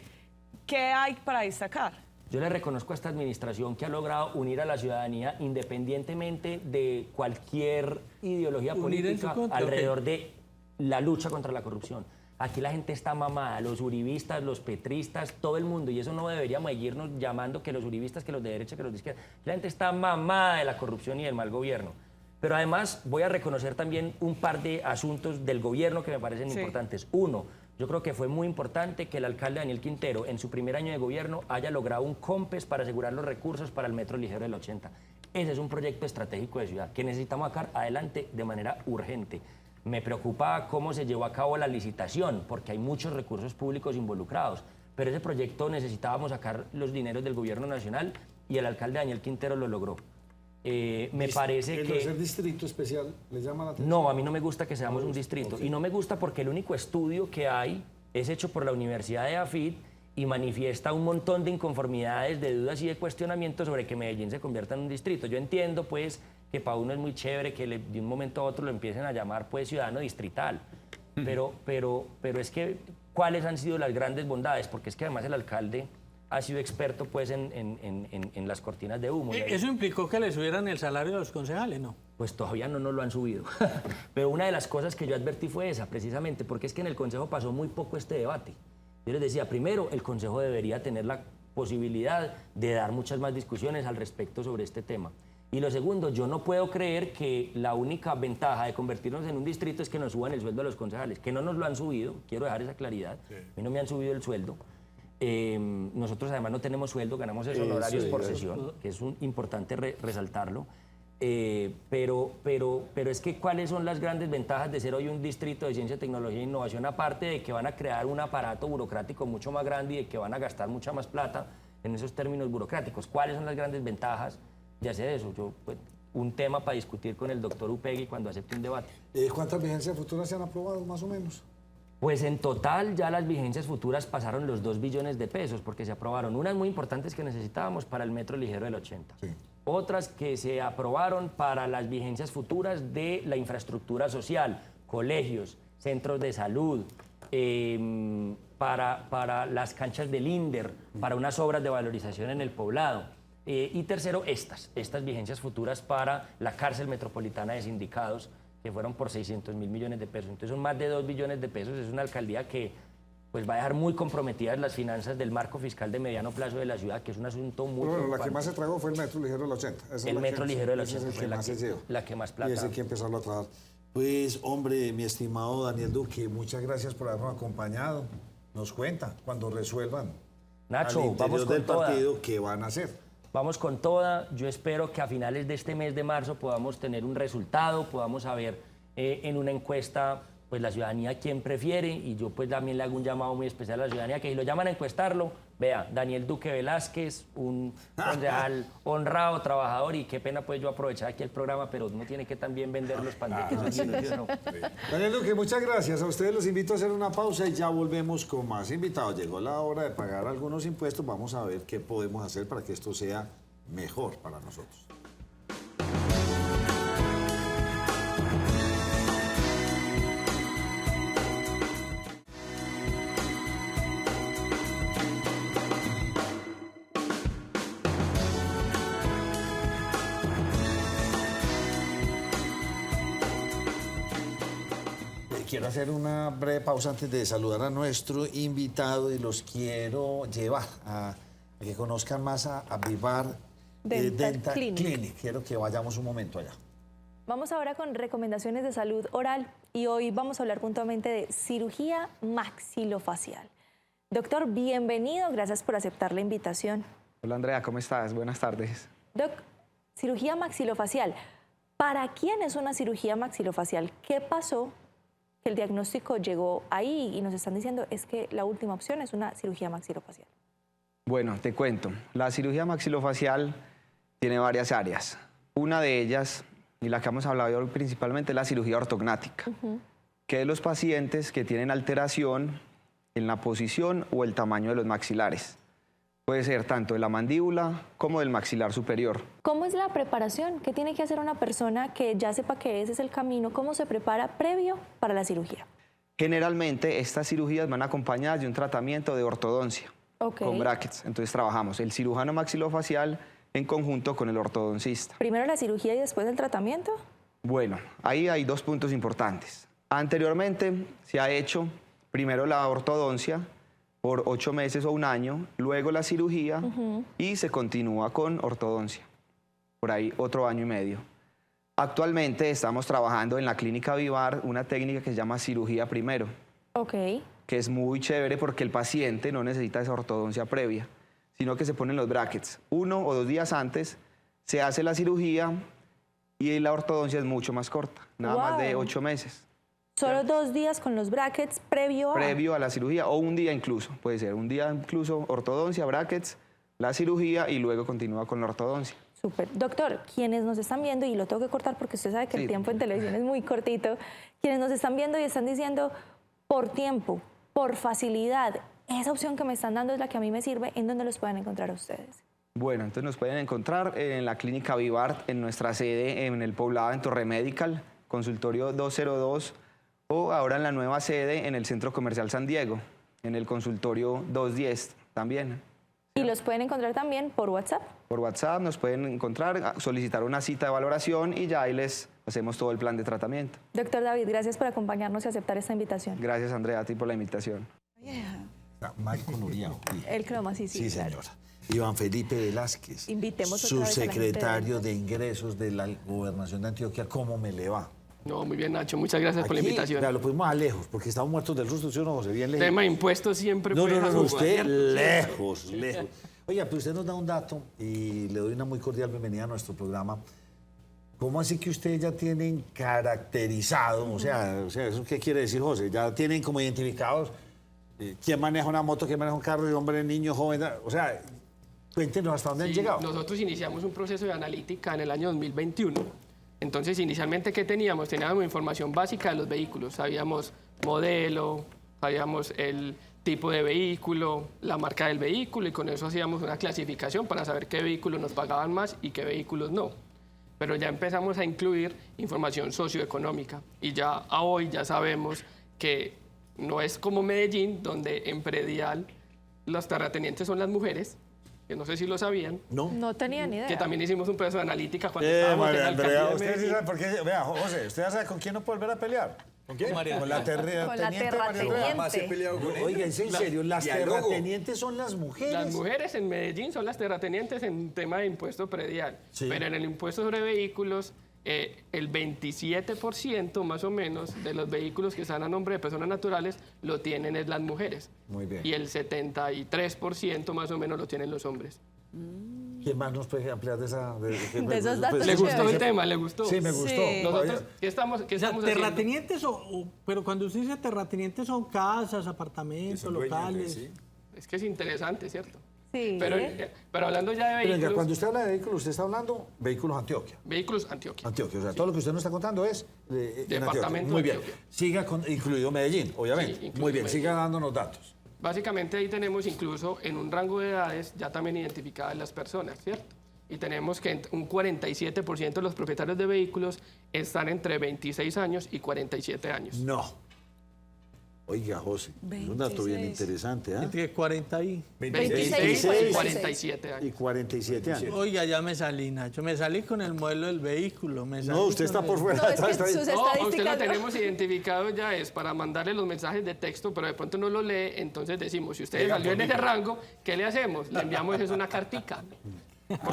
¿qué hay para destacar? Yo le reconozco a esta administración que ha logrado unir a la ciudadanía independientemente de cualquier ideología política alrededor de la lucha contra la corrupción. Aquí la gente está mamada, los uribistas, los petristas, todo el mundo, y eso no deberíamos seguirnos llamando que los uribistas, que los de derecha, que los de izquierda. La gente está mamada de la corrupción y del mal gobierno. Pero además voy a reconocer también un par de asuntos del gobierno que me parecen importantes. Uno, yo creo que fue muy importante que el alcalde Daniel Quintero, en su primer año de gobierno, haya logrado un COMPES para asegurar los recursos para el Metro Ligero del 80. Ese es un proyecto estratégico de ciudad que necesitamos sacar adelante de manera urgente. Me preocupa cómo se llevó a cabo la licitación, porque hay muchos recursos públicos involucrados, pero ese proyecto necesitábamos sacar los dineros del gobierno nacional y el alcalde Daniel Quintero lo logró. Me parece que... ¿Ser distrito especial le llama la atención? No, a mí no me gusta que seamos un distrito. Okay. Y no me gusta porque el único estudio que hay es hecho por la Universidad de AFID y manifiesta un montón de inconformidades, de dudas y de cuestionamientos sobre que Medellín se convierta en un distrito. Yo entiendo, pues, que para uno es muy chévere que de un momento a otro lo empiecen a llamar, pues, ciudadano distrital. Pero es que, ¿cuáles han sido las grandes bondades? Porque es que además el alcalde ha sido experto, pues, en las cortinas de humo. ¿Eso implicó que le subieran el salario a los concejales, no? Pues todavía no nos lo han subido. Pero una de las cosas que yo advertí fue esa, precisamente, porque es que en el Consejo pasó muy poco este debate. Yo les decía, primero, el Consejo debería tener la posibilidad de dar muchas más discusiones al respecto sobre este tema. Y lo segundo, yo no puedo creer que la única ventaja de convertirnos en un distrito es que nos suban el sueldo a los concejales, que no nos lo han subido, quiero dejar esa claridad. A mí no me han subido el sueldo. Nosotros además no tenemos sueldo, ganamos esos honorarios por sesión, que es importante resaltarlo. Pero es que ¿cuáles son las grandes ventajas de ser hoy un distrito de ciencia, tecnología e innovación? Aparte de que van a crear un aparato burocrático mucho más grande y de que van a gastar mucha más plata en esos términos burocráticos. ¿Cuáles son las grandes ventajas de hacer eso? Pues, un tema para discutir con el doctor Upegui cuando acepte un debate. ¿Cuántas vigencias futuras se han aprobado, más o menos? Pues en total ya las vigencias futuras pasaron los 2 billones de pesos, porque se aprobaron unas muy importantes que necesitábamos para el Metro Ligero del 80. Sí. Otras que se aprobaron para las vigencias futuras de la infraestructura social, colegios, centros de salud, para las canchas del INDER, para unas obras de valorización en el poblado. Y tercero, estas vigencias futuras para la cárcel metropolitana de sindicados, que fueron por 600.000 millones de pesos. Entonces son más de 2 billones de pesos. Es una alcaldía que pues va a dejar muy comprometidas las finanzas del marco fiscal de mediano plazo de la ciudad, que es un asunto muy preocupante. La que más se tragó fue el Metro Ligero del 80. El Metro Ligero del 80 fue la que más plata. Y ese que empezó a trabajar. Pues, hombre, mi estimado Daniel Duque, muchas gracias por habernos acompañado. Nos cuenta cuando resuelvan Nacho, vamos con del partido qué van a hacer. Vamos con toda. Yo espero que a finales de este mes de marzo podamos tener un resultado, podamos saber en una encuesta pues la ciudadanía quién prefiere, y yo pues también le hago un llamado muy especial a la ciudadanía, que si lo llaman a encuestarlo, vea, Daniel Duque Velázquez, un concejal honrado, trabajador, y qué pena pues yo aprovechar aquí el programa, pero uno tiene que también vender los panqueques rellenos, ¿sí o no? Daniel Duque, muchas gracias. A ustedes los invito a hacer una pausa y ya volvemos con más invitados. Llegó la hora de pagar algunos impuestos. Vamos a ver qué podemos hacer para que esto sea mejor para nosotros. Quiero hacer una breve pausa antes de saludar a nuestro invitado y los quiero llevar a que conozcan más a Vivar Dental Clinic. Quiero que vayamos un momento allá. Vamos ahora con recomendaciones de salud oral y hoy vamos a hablar puntualmente de cirugía maxilofacial. Doctor, bienvenido, gracias por aceptar la invitación. Hola Andrea, ¿cómo estás? Buenas tardes. Doc, cirugía maxilofacial. ¿Para quién es una cirugía maxilofacial? ¿Qué pasó? Que el diagnóstico llegó ahí y nos están diciendo es que la última opción es una cirugía maxilofacial. Bueno, te cuento. La cirugía maxilofacial tiene varias áreas. Una de ellas, y la que hemos hablado hoy principalmente, es la cirugía ortognática, que es los pacientes que tienen alteración en la posición o el tamaño de los maxilares. Puede ser tanto de la mandíbula como del maxilar superior. ¿Cómo es la preparación? ¿Qué tiene que hacer una persona que ya sepa que ese es el camino? ¿Cómo se prepara previo para la cirugía? Generalmente estas cirugías van acompañadas de un tratamiento de ortodoncia con brackets. Entonces trabajamos el cirujano maxilofacial en conjunto con el ortodoncista. ¿Primero la cirugía y después el tratamiento? Bueno, ahí hay dos puntos importantes. Anteriormente se ha hecho primero la ortodoncia por 8 meses o un año, luego la cirugía y se continúa con ortodoncia, por ahí otro año y medio. Actualmente estamos trabajando en la clínica Vivar una técnica que se llama cirugía primero, que es muy chévere porque el paciente no necesita esa ortodoncia previa, sino que se ponen los brackets. 1 o 2 días antes se hace la cirugía y la ortodoncia es mucho más corta, nada más de 8 meses. ¿Solo 2 días con los brackets previo a la cirugía, o un día incluso, puede ser un día incluso ortodoncia, brackets, la cirugía y luego continúa con la ortodoncia. Súper. Doctor, quienes nos están viendo, y lo tengo que cortar porque usted sabe que el tiempo en televisión es muy cortito, quienes nos están viendo y están diciendo, por tiempo, por facilidad, esa opción que me están dando es la que a mí me sirve, ¿en dónde los pueden encontrar ustedes? Bueno, entonces nos pueden encontrar en la clínica Vivar, en nuestra sede en el Poblado, en Torre Medical, consultorio 202, o ahora en la nueva sede en el Centro Comercial San Diego, en el consultorio 210 también. ¿Y los pueden encontrar también por WhatsApp? Por WhatsApp nos pueden encontrar, solicitar una cita de valoración y ya ahí les hacemos todo el plan de tratamiento. Doctor David, gracias por acompañarnos y aceptar esta invitación. Gracias, Andrea, a ti por la invitación. Michael Uriao. El croma, sí, Sí, claro. señora. Iván Felipe Velázquez, Invitemos otra vez a la gente subsecretario de Ingresos de la Gobernación de Antioquia. ¿Cómo me le va? No, muy bien, Nacho. Muchas gracias por la invitación. Lo pusimos a lejos, porque estamos muertos del susto, ¿sí o no, José? Bien lejos. Tema de impuestos siempre No, fue jugo, usted ¿cierto? lejos. Oiga, pues usted nos da un dato y le doy una muy cordial bienvenida a nuestro programa. ¿Cómo así que ustedes ya tienen caracterizado, o sea, ¿eso qué quiere decir, José? Ya tienen como identificados quién maneja una moto, quién maneja un carro, hombre, niño, joven, o sea, cuéntenos hasta dónde han llegado. Nosotros iniciamos un proceso de analítica en el año 2021. Entonces, inicialmente, ¿qué teníamos? Teníamos información básica de los vehículos. Sabíamos modelo, sabíamos el tipo de vehículo, la marca del vehículo, y con eso hacíamos una clasificación para saber qué vehículos nos pagaban más y qué vehículos no. Pero ya empezamos a incluir información socioeconómica y ya a hoy ya sabemos que no es como Medellín, donde en predial los terratenientes son las mujeres, que no sé si lo sabían. No tenía ni idea. Que también hicimos un proceso de analítica cuando estábamos en la alcaldía de usted sí Medellín. sabe por qué. Vea, José, ¿usted ya sabe con quién no puede volver a pelear? ¿Con quién? Con la terrateniente. Oiga, ¿es en serio? ¿Las terratenientes son las mujeres? Las mujeres en Medellín son las terratenientes en tema de impuesto predial. Sí. Pero en el impuesto sobre vehículos, el 27% más o menos de los vehículos que están a nombre de personas naturales lo tienen es las mujeres. Muy bien. Y el 73% más o menos lo tienen los hombres. ¿Quién más nos puede ampliar de esa? De esos datos ¿Le gustó chéveres. el tema? ¿Le gustó? Sí, me gustó. Sí. Nosotros, ¿qué estamos O sea, haciendo? terratenientes pero cuando usted dice terratenientes son casas, apartamentos, locales. Es que es interesante, ¿cierto? Sí. Pero hablando ya de Pero venga, vehículos, cuando usted habla de vehículos, usted está hablando vehículos Antioquia. vehículos Antioquia. Antioquia, o sea, todo lo que usted nos está contando es en Departamento Antioquia. Muy bien. Antioquia. Siga incluido Medellín, obviamente. Sí, incluido Muy bien, Medellín. siga dándonos datos. Básicamente ahí tenemos incluso en un rango de edades ya también identificadas las personas, ¿cierto? Y tenemos que un 47% de los propietarios de vehículos están entre 26 años y 47 años. No. Oiga, José, es un dato bien interesante, ¿ah? Entre 40 y... 26 y 26 47 y años. 47 años. Oiga, ya me salí, Nacho. Me salí con el modelo del vehículo. No, usted está por fuera. No, es que está ahí. sus No, a usted lo estadísticas... tenemos identificado ya es para mandarle los mensajes de texto, pero de pronto no lo lee, entonces decimos, si usted salió en ese rango, ¿qué le hacemos? Le enviamos es una cartica.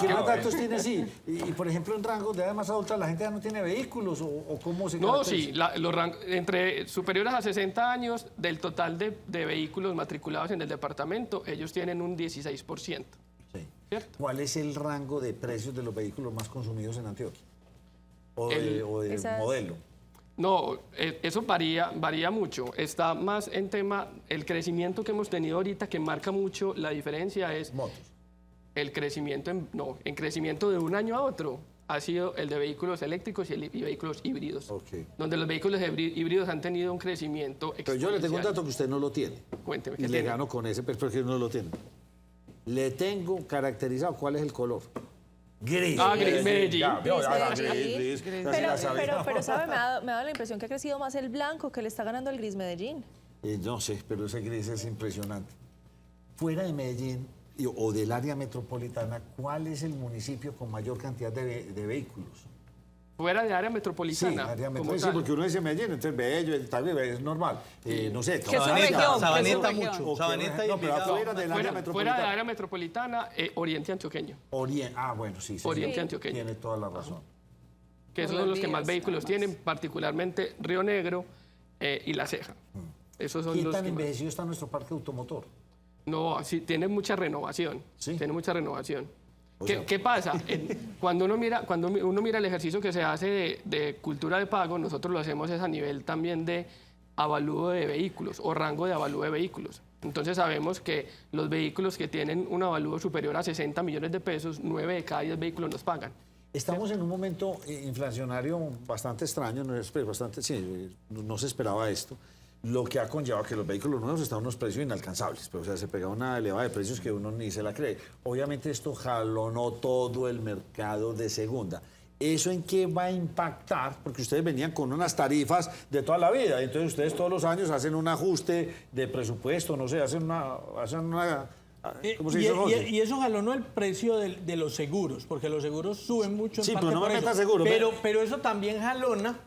¿Qué más datos tiene así? Y, por ejemplo, en rangos de edad más adulta, ¿la gente ya no tiene vehículos o cómo se No, caracteriza? sí, los rangos entre superiores a 60 años, del total de vehículos matriculados en el departamento, ellos tienen un 16%. Sí. ¿Cierto? ¿Cuál es el rango de precios de los vehículos más consumidos en Antioquia? O de Esas- modelo. No, eso varía mucho. Está más en tema, el crecimiento que hemos tenido ahorita, que marca mucho la diferencia es Motos. el crecimiento, en crecimiento de un año a otro ha sido el de vehículos eléctricos y vehículos híbridos, Ok. donde los vehículos híbridos han tenido un crecimiento Pero yo le tengo un exponencial. dato que usted no lo tiene. Cuénteme, Y ¿qué le tiene? gano con ese, pero porque no lo tiene. Le tengo caracterizado cuál es el color. Gris. Ah, gris Medellín. Gris. Pero ¿sabe? Me ha dado la impresión que ha crecido más el blanco, que le está ganando el gris Medellín. No sé, pero ese gris es impresionante. Fuera de Medellín o del área metropolitana, ¿cuál es el municipio con mayor cantidad de vehículos? Fuera de área Sí, metropolitana. área como metropolitana. Sí, tal. porque uno dice Medellín, entonces Bello, tal vez es normal. No sé. Que es su Sabaneta. región, Sabaneta que es su mucho. región. Sabaneta y No, pero Envigado. afuera del área Fuera de metropolitana. área metropolitana, Oriente Antioqueño, Bueno, sí, sí. Oriente sí. Antioqueño. Tiene toda la razón. que esos son los que más vehículos tienen, particularmente Río Negro y La Ceja. Esos son ¿Qué los tan que más. envejecido está nuestro parque automotor? No, sí, tiene mucha renovación. Sí. Tiene mucha renovación. O ¿Qué, sea- qué pasa? Cuando uno mira el ejercicio que se hace de cultura de pago, nosotros lo hacemos es a nivel también de avalúo de vehículos o rango de avalúo de vehículos. Entonces sabemos que los vehículos que tienen un avalúo superior a 60 millones de pesos, 9 de cada 10 vehículos nos pagan. Estamos en un momento inflacionario bastante extraño, no se esperaba esto, lo que ha conllevado que los vehículos nuevos están a unos precios inalcanzables, pero o sea, se pega una elevada de precios que uno ni se la cree. Obviamente esto jalonó todo el mercado de segunda. ¿Eso en qué va a impactar? Porque ustedes venían con unas tarifas de toda la vida, entonces ustedes todos los años hacen un ajuste de presupuesto, no sé, hacen una ¿cómo se dice, Jorge? Y eso jalonó el precio de los seguros, porque los seguros suben mucho en Sí, parte pero no por me eso. meta seguro, Pero eso también jalona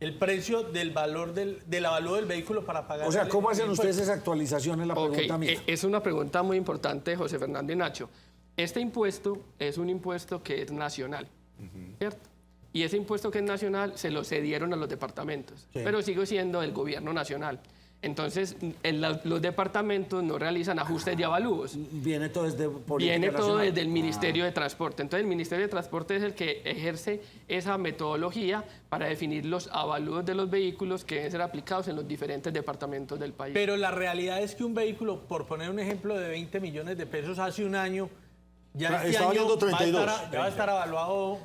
el precio del valor del avalúo del vehículo para pagar. O sea, el- ¿cómo el hacen impuesto. ustedes esa actualización? Es la Ok, pregunta mía. es una pregunta muy importante, José Fernando y Nacho. Este impuesto es un impuesto que es nacional, ¿cierto? Y ese impuesto que es nacional se lo cedieron a los departamentos, Sí. pero sigue siendo del gobierno nacional. Entonces, los departamentos no realizan ajustes de avalúos. Viene todo desde política Viene todo nacional. desde el Ministerio de Transporte. Entonces, el Ministerio de Transporte es el que ejerce esa metodología para definir los avalúos de los vehículos que deben ser aplicados en los diferentes departamentos del país. Pero la realidad es que un vehículo, por poner un ejemplo de 20 millones de pesos hace un año, ya este Está año valiendo 32. ya va a estar evaluado.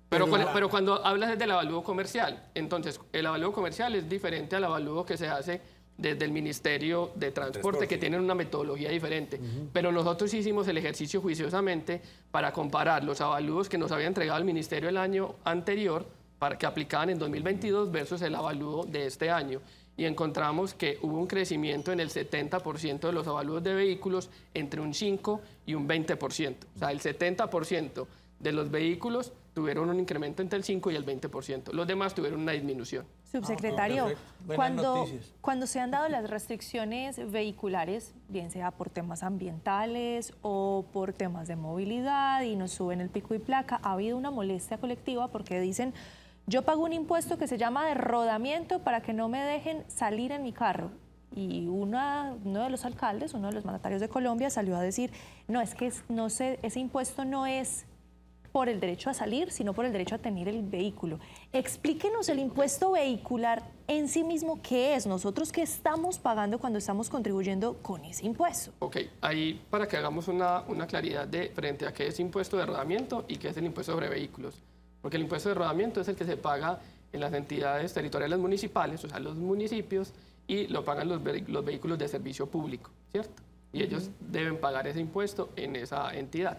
Pero cuando hablas del avalúo comercial, entonces el avalúo comercial es diferente al avalúo que se hace desde el Ministerio de Transporte, que tienen una metodología diferente. Pero nosotros hicimos el ejercicio juiciosamente para comparar los avalúos que nos había entregado el Ministerio el año anterior, para que aplicaban en 2022 versus el avalúo de este año. Y encontramos que hubo un crecimiento en el 70% de los avalúos de vehículos, entre un 5 y un 20%. O sea, el 70% de los vehículos tuvieron un incremento entre el 5 y el 20%. Los demás tuvieron una disminución. Subsecretario, perfecto. Buenas noticias. cuando se han dado las restricciones vehiculares, bien sea por temas ambientales o por temas de movilidad y nos suben el pico y placa, ha habido una molestia colectiva porque dicen, yo pago un impuesto que se llama de rodamiento para que no me dejen salir en mi carro. Y uno de los alcaldes, uno de los mandatarios de Colombia salió a decir, no, es que ese impuesto no es por el derecho a salir, sino por el derecho a tener el vehículo. Explíquenos el impuesto vehicular en sí mismo, ¿qué es? Nosotros, ¿qué estamos pagando cuando estamos contribuyendo con ese impuesto? Ok, ahí para que hagamos una claridad de frente a qué es impuesto de rodamiento y qué es el impuesto sobre vehículos. Porque el impuesto de rodamiento es el que se paga en las entidades territoriales municipales, o sea, los municipios, y lo pagan los vehículos de servicio público, ¿cierto? Y ellos deben pagar ese impuesto en esa entidad.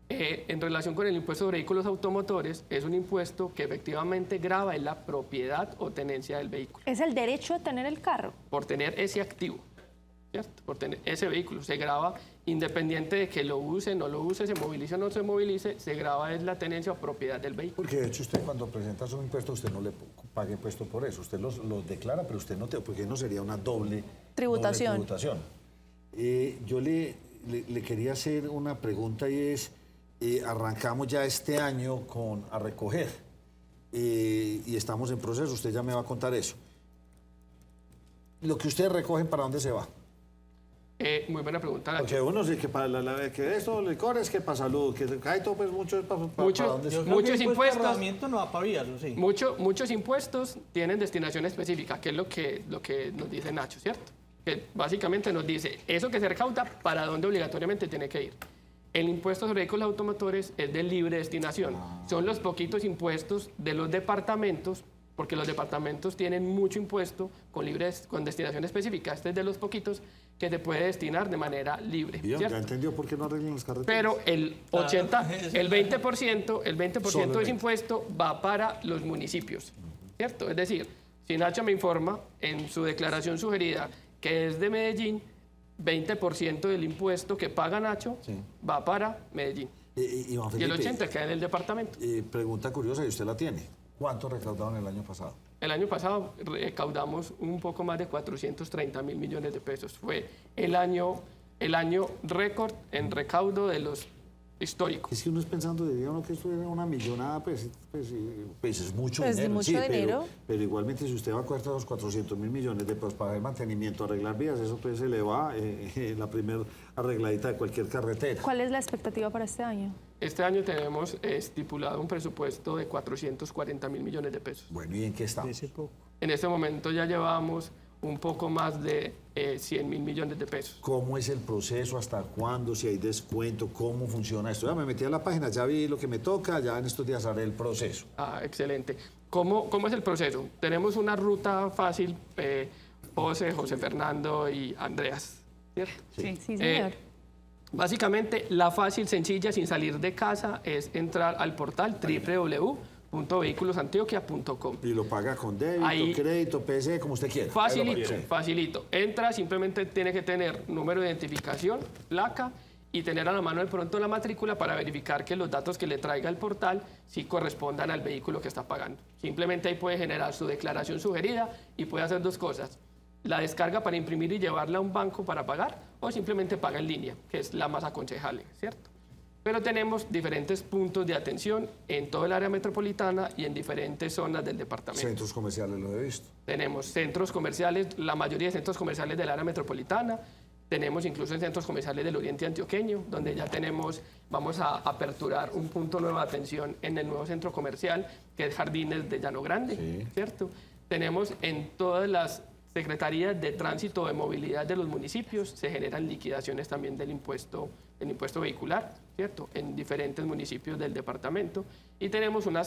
En relación con el impuesto sobre vehículos automotores, es un impuesto que efectivamente grava en la propiedad o tenencia del vehículo. Es el derecho a tener el carro. Por tener ese activo, ¿cierto? Por tener ese vehículo. Se grava independiente de que lo use, no lo use, se movilice o no se movilice, se grava es la tenencia o propiedad del vehículo. Porque de hecho usted cuando presenta su impuesto, usted no le paga impuesto por eso. Usted los declara, pero usted no, porque no sería una doble tributación. Yo le quería hacer una pregunta y es, arrancamos ya este año a recoger y estamos en proceso, usted ya me va a contar eso. Lo que ustedes recogen, ¿para dónde se va? Muy buena pregunta, Nacho. Porque uno dice que para que esto, licores, que para salud, que cae todo, pues mucho es para dónde se va. Muchos impuestos. No va para vías, ¿sí? Muchos impuestos tienen destinación específica, que es lo que nos dice Nacho, ¿cierto? Que básicamente nos dice, eso que se recauda, ¿para dónde obligatoriamente tiene que ir? El impuesto sobre vehículos automotores es de libre destinación. Son los poquitos impuestos de los departamentos, porque los departamentos tienen mucho impuesto con destinación específica. Este es de los poquitos que se puede destinar de manera libre. Bien, ya entendió por qué no arreglan las carreteras. Pero el 20% de ese impuesto va para los municipios, ¿cierto? Es decir, si Nacho me informa en su declaración sugerida que es de Medellín, 20% del impuesto que paga Nacho va para Medellín. Iván Felipe, y el 80% queda en el departamento. Pregunta curiosa, y usted la tiene. ¿Cuánto recaudaron el año pasado? El año pasado recaudamos un poco más de 430.000 millones de pesos. Fue el año récord en recaudo de los históricos. Es que uno es pensando, diría uno que esto era una millonada, pues es mucho pues dinero. Mucho dinero. Pero igualmente si usted va a cortar los 400.000 millones de pesos para el mantenimiento, arreglar vías, eso pues se le va la primera arregladita de cualquier carretera. ¿Cuál es la expectativa para este año? Este año tenemos estipulado un presupuesto de 440.000 millones de pesos. Bueno, ¿y en qué estamos? En este momento ya llevamos un poco más de 100.000 millones de pesos. ¿Cómo es el proceso? ¿Hasta cuándo? ¿Si hay descuento? ¿Cómo funciona esto? Ya me metí a la página, ya vi lo que me toca, ya en estos días haré el proceso. Ah, excelente. ¿Cómo es el proceso? Tenemos una ruta fácil, José Fernando y Andreas, ¿cierto? Sí, señor. Básicamente, la fácil, sencilla, sin salir de casa, es entrar al portal www.vehiculosantioquia.com. Y lo paga con débito, crédito, PC, como usted quiera. Facilito. Entra, simplemente tiene que tener número de identificación, placa y tener a la mano de pronto la matrícula para verificar que los datos que le traiga el portal sí correspondan al vehículo que está pagando. Simplemente ahí puede generar su declaración sugerida y puede hacer dos cosas. La descarga para imprimir y llevarla a un banco para pagar o simplemente paga en línea, que es la más aconsejable, ¿cierto? Pero tenemos diferentes puntos de atención en todo el área metropolitana y en diferentes zonas del departamento. Centros comerciales lo he visto. Tenemos centros comerciales, la mayoría de centros comerciales del área metropolitana. Tenemos incluso en centros comerciales del oriente antioqueño, donde ya vamos a aperturar un punto nuevo de atención en el nuevo centro comercial, que es Jardines de Llano Grande, ¿cierto? Tenemos en todas las secretarías de tránsito de movilidad de los municipios, se generan liquidaciones también del impuesto vehicular, ¿cierto? En diferentes municipios del departamento. Y tenemos una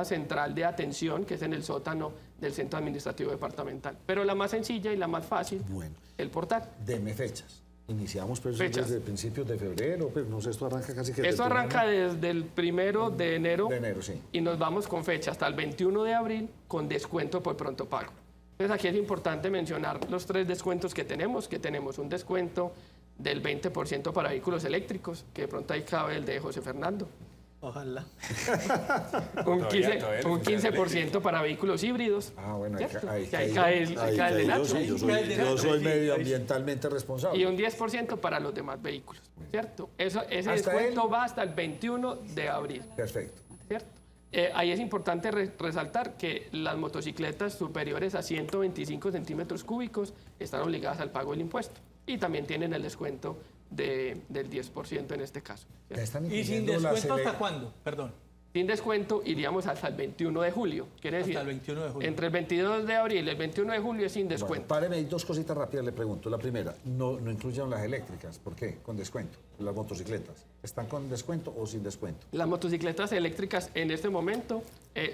central de atención que es en el sótano del centro administrativo departamental. Pero la más sencilla y la más fácil, el portal. Deme fechas. Iniciamos pues desde principios de febrero, pues no sé, esto arranca casi que... Esto arranca desde el 1 de enero. De enero, sí. Y nos vamos con fecha hasta el 21 de abril con descuento por pronto pago. Entonces aquí es importante mencionar los 3 descuentos que tenemos un descuento del 20% para vehículos eléctricos, que de pronto ahí cabe el de José Fernando. Ojalá. Un 15% para vehículos híbridos. Ah, bueno, ahí cae el de Nacho. Yo soy medioambientalmente responsable. Y un 10% para los demás vehículos, ¿cierto? Ese descuento va hasta el 21 de abril. Perfecto. ¿Cierto? Ahí es importante resaltar que las motocicletas superiores a 125 centímetros cúbicos están obligadas al pago del impuesto y también tienen el descuento del 10% en este caso. ¿Y sin descuento hasta cuándo? Perdón. Sin descuento iríamos hasta el 21 de julio. Quiere decir, hasta el 21 de julio. Entre el 22 de abril y el 21 de julio es sin descuento. Bueno, páreme ahí, dos cositas rápidas le pregunto. La primera, no incluyeron las eléctricas. ¿Por qué? Con descuento. Las motocicletas. ¿Están con descuento o sin descuento? Las motocicletas eléctricas en este momento,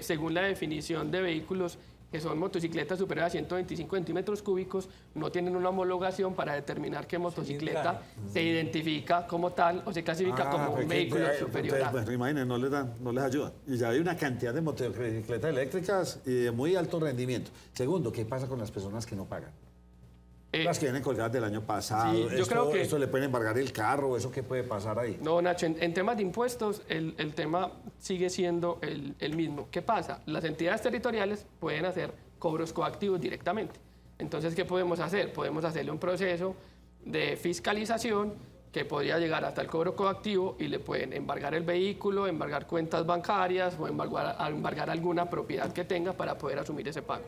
según la definición de vehículos que son motocicletas superiores a 125 centímetros cúbicos, no tienen una homologación para determinar qué motocicleta se identifica como tal o se clasifica como un vehículo superior a. Pues imaginen, no les ayudan. Y ya hay una cantidad de motocicletas eléctricas y de muy alto rendimiento. Segundo, ¿qué pasa con las personas que no pagan? Las que vienen colgadas del año pasado. Sí, yo creo que esto le pueden embargar el carro, ¿eso qué puede pasar ahí? No, Nacho, en temas de impuestos, el tema sigue siendo el mismo. ¿Qué pasa? Las entidades territoriales pueden hacer cobros coactivos directamente. Entonces, ¿qué podemos hacer? Podemos hacerle un proceso de fiscalización que podría llegar hasta el cobro coactivo y le pueden embargar el vehículo, embargar cuentas bancarias o embargar alguna propiedad que tenga para poder asumir ese pago.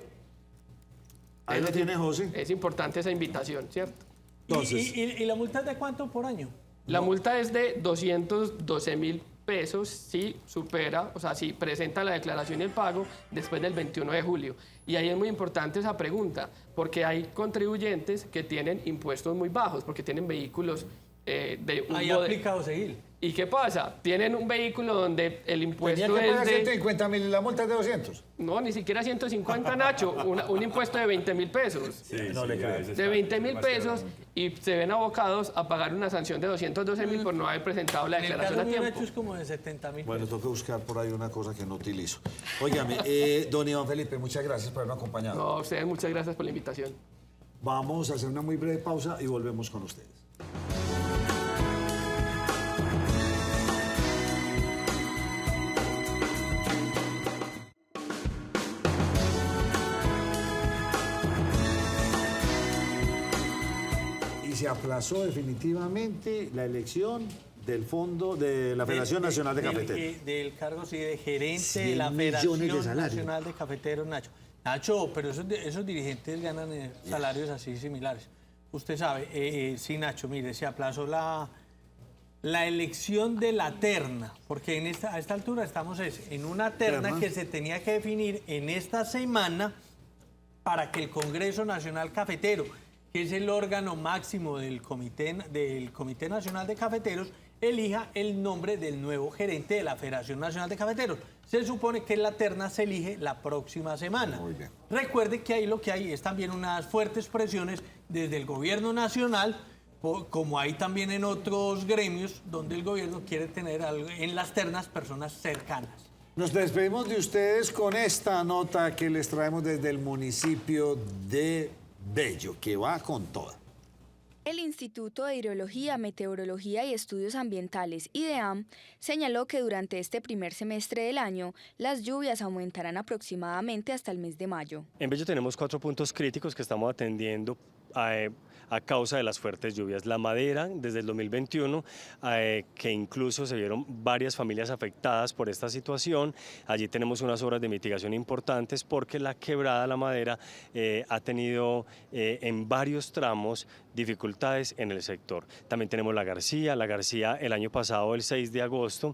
Ahí lo tiene José. Es importante esa invitación, ¿cierto? Entonces, ¿Y la multa es de cuánto por año? La multa es de 212.000 pesos si supera, o sea, si presenta la declaración y el pago después del 21 de julio. Y ahí es muy importante esa pregunta, porque hay contribuyentes que tienen impuestos muy bajos, porque tienen vehículos de un Ahí aplica José Gil. ¿Y qué pasa? Tienen un vehículo donde el impuesto tenía que es pagar de... 150.000 y la multa es de 200. No, ni siquiera 150, Nacho. Un impuesto de 20.000 pesos. No le creo. De 20.000 pesos y se ven abocados a pagar una sanción de 212.000 por no haber presentado la En el declaración caso a mío, tiempo. Nacho, es como de 70.000. Bueno, tengo que buscar por ahí una cosa que no utilizo. Óigame, don Iván Felipe, muchas gracias por habernos acompañado. No, a ustedes muchas gracias por la invitación. Vamos a hacer una muy breve pausa y volvemos con ustedes. Se aplazó definitivamente la elección del fondo de la Federación Nacional de Cafeteros. Del cargo, sí, de gerente de la Federación Nacional de Cafeteros, Nacho. Nacho, pero esos dirigentes ganan salarios así similares. Usted sabe, sí, Nacho, mire, se aplazó la elección de la terna, porque a esta altura estamos en una terna que se tenía que definir en esta semana para que el Congreso Nacional Cafetero, que es el órgano máximo del Comité Nacional de Cafeteros, elija el nombre del nuevo gerente de la Federación Nacional de Cafeteros. Se supone que la terna se elige la próxima semana. Muy bien. Recuerde que ahí lo que hay es también unas fuertes presiones desde el gobierno nacional, como hay también en otros gremios, donde el gobierno quiere tener en las ternas personas cercanas. Nos despedimos de ustedes con esta nota que les traemos desde el municipio de Bello, que va con toda. El Instituto de Hidrología, Meteorología y Estudios Ambientales, IDEAM, señaló que durante este primer semestre del año, las lluvias aumentarán aproximadamente hasta el mes de mayo. En Bello tenemos 4 puntos críticos que estamos atendiendo a causa de las fuertes lluvias. La Madera, desde el 2021, que incluso se vieron varias familias afectadas por esta situación. Allí tenemos unas obras de mitigación importantes porque la quebrada La Madera ha tenido en varios tramos dificultades en el sector. También tenemos La García el año pasado, el 6 de agosto,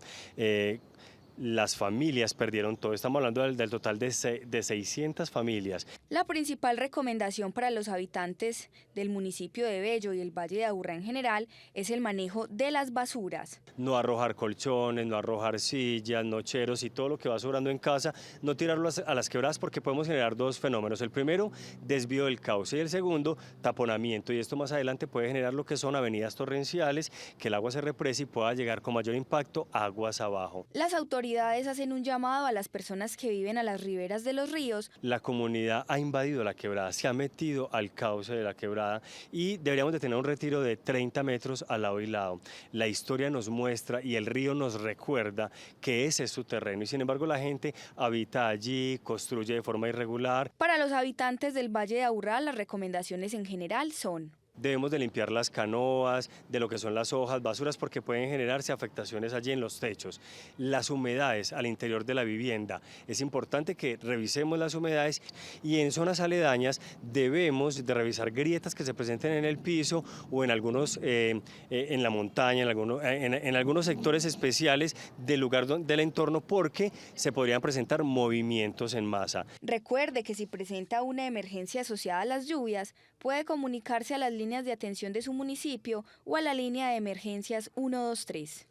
las familias perdieron todo. Estamos hablando del total de 600 familias. La principal recomendación para los habitantes del municipio de Bello y el Valle de Aburrá en general es el manejo de las basuras. No arrojar colchones, no arrojar sillas, nocheros y todo lo que va sobrando en casa, no tirarlo a las quebradas porque podemos generar 2 fenómenos. El primero, desvío del cauce, y el segundo, taponamiento. Y esto más adelante puede generar lo que son avenidas torrenciales, que el agua se represe y pueda llegar con mayor impacto aguas abajo. Las autoridades hacen un llamado a las personas que viven a las riberas de los ríos. La comunidad ha invadido la quebrada, se ha metido al cauce de la quebrada y deberíamos de tener un retiro de 30 metros al lado y lado. La historia nos muestra y el río nos recuerda que ese es su terreno y sin embargo la gente habita allí, construye de forma irregular. Para los habitantes del Valle de Aburrá, las recomendaciones en general son: debemos de limpiar las canoas, de lo que son las hojas, basuras, porque pueden generarse afectaciones allí en los techos. Las humedades al interior de la vivienda, es importante que revisemos las humedades y en zonas aledañas debemos de revisar grietas que se presenten en el piso o en algunos, en la montaña, en algunos sectores especiales del lugar del entorno, porque se podrían presentar movimientos en masa. Recuerde que si presenta una emergencia asociada a las lluvias, puede comunicarse a las líneas de atención de su municipio o a la línea de emergencias 123.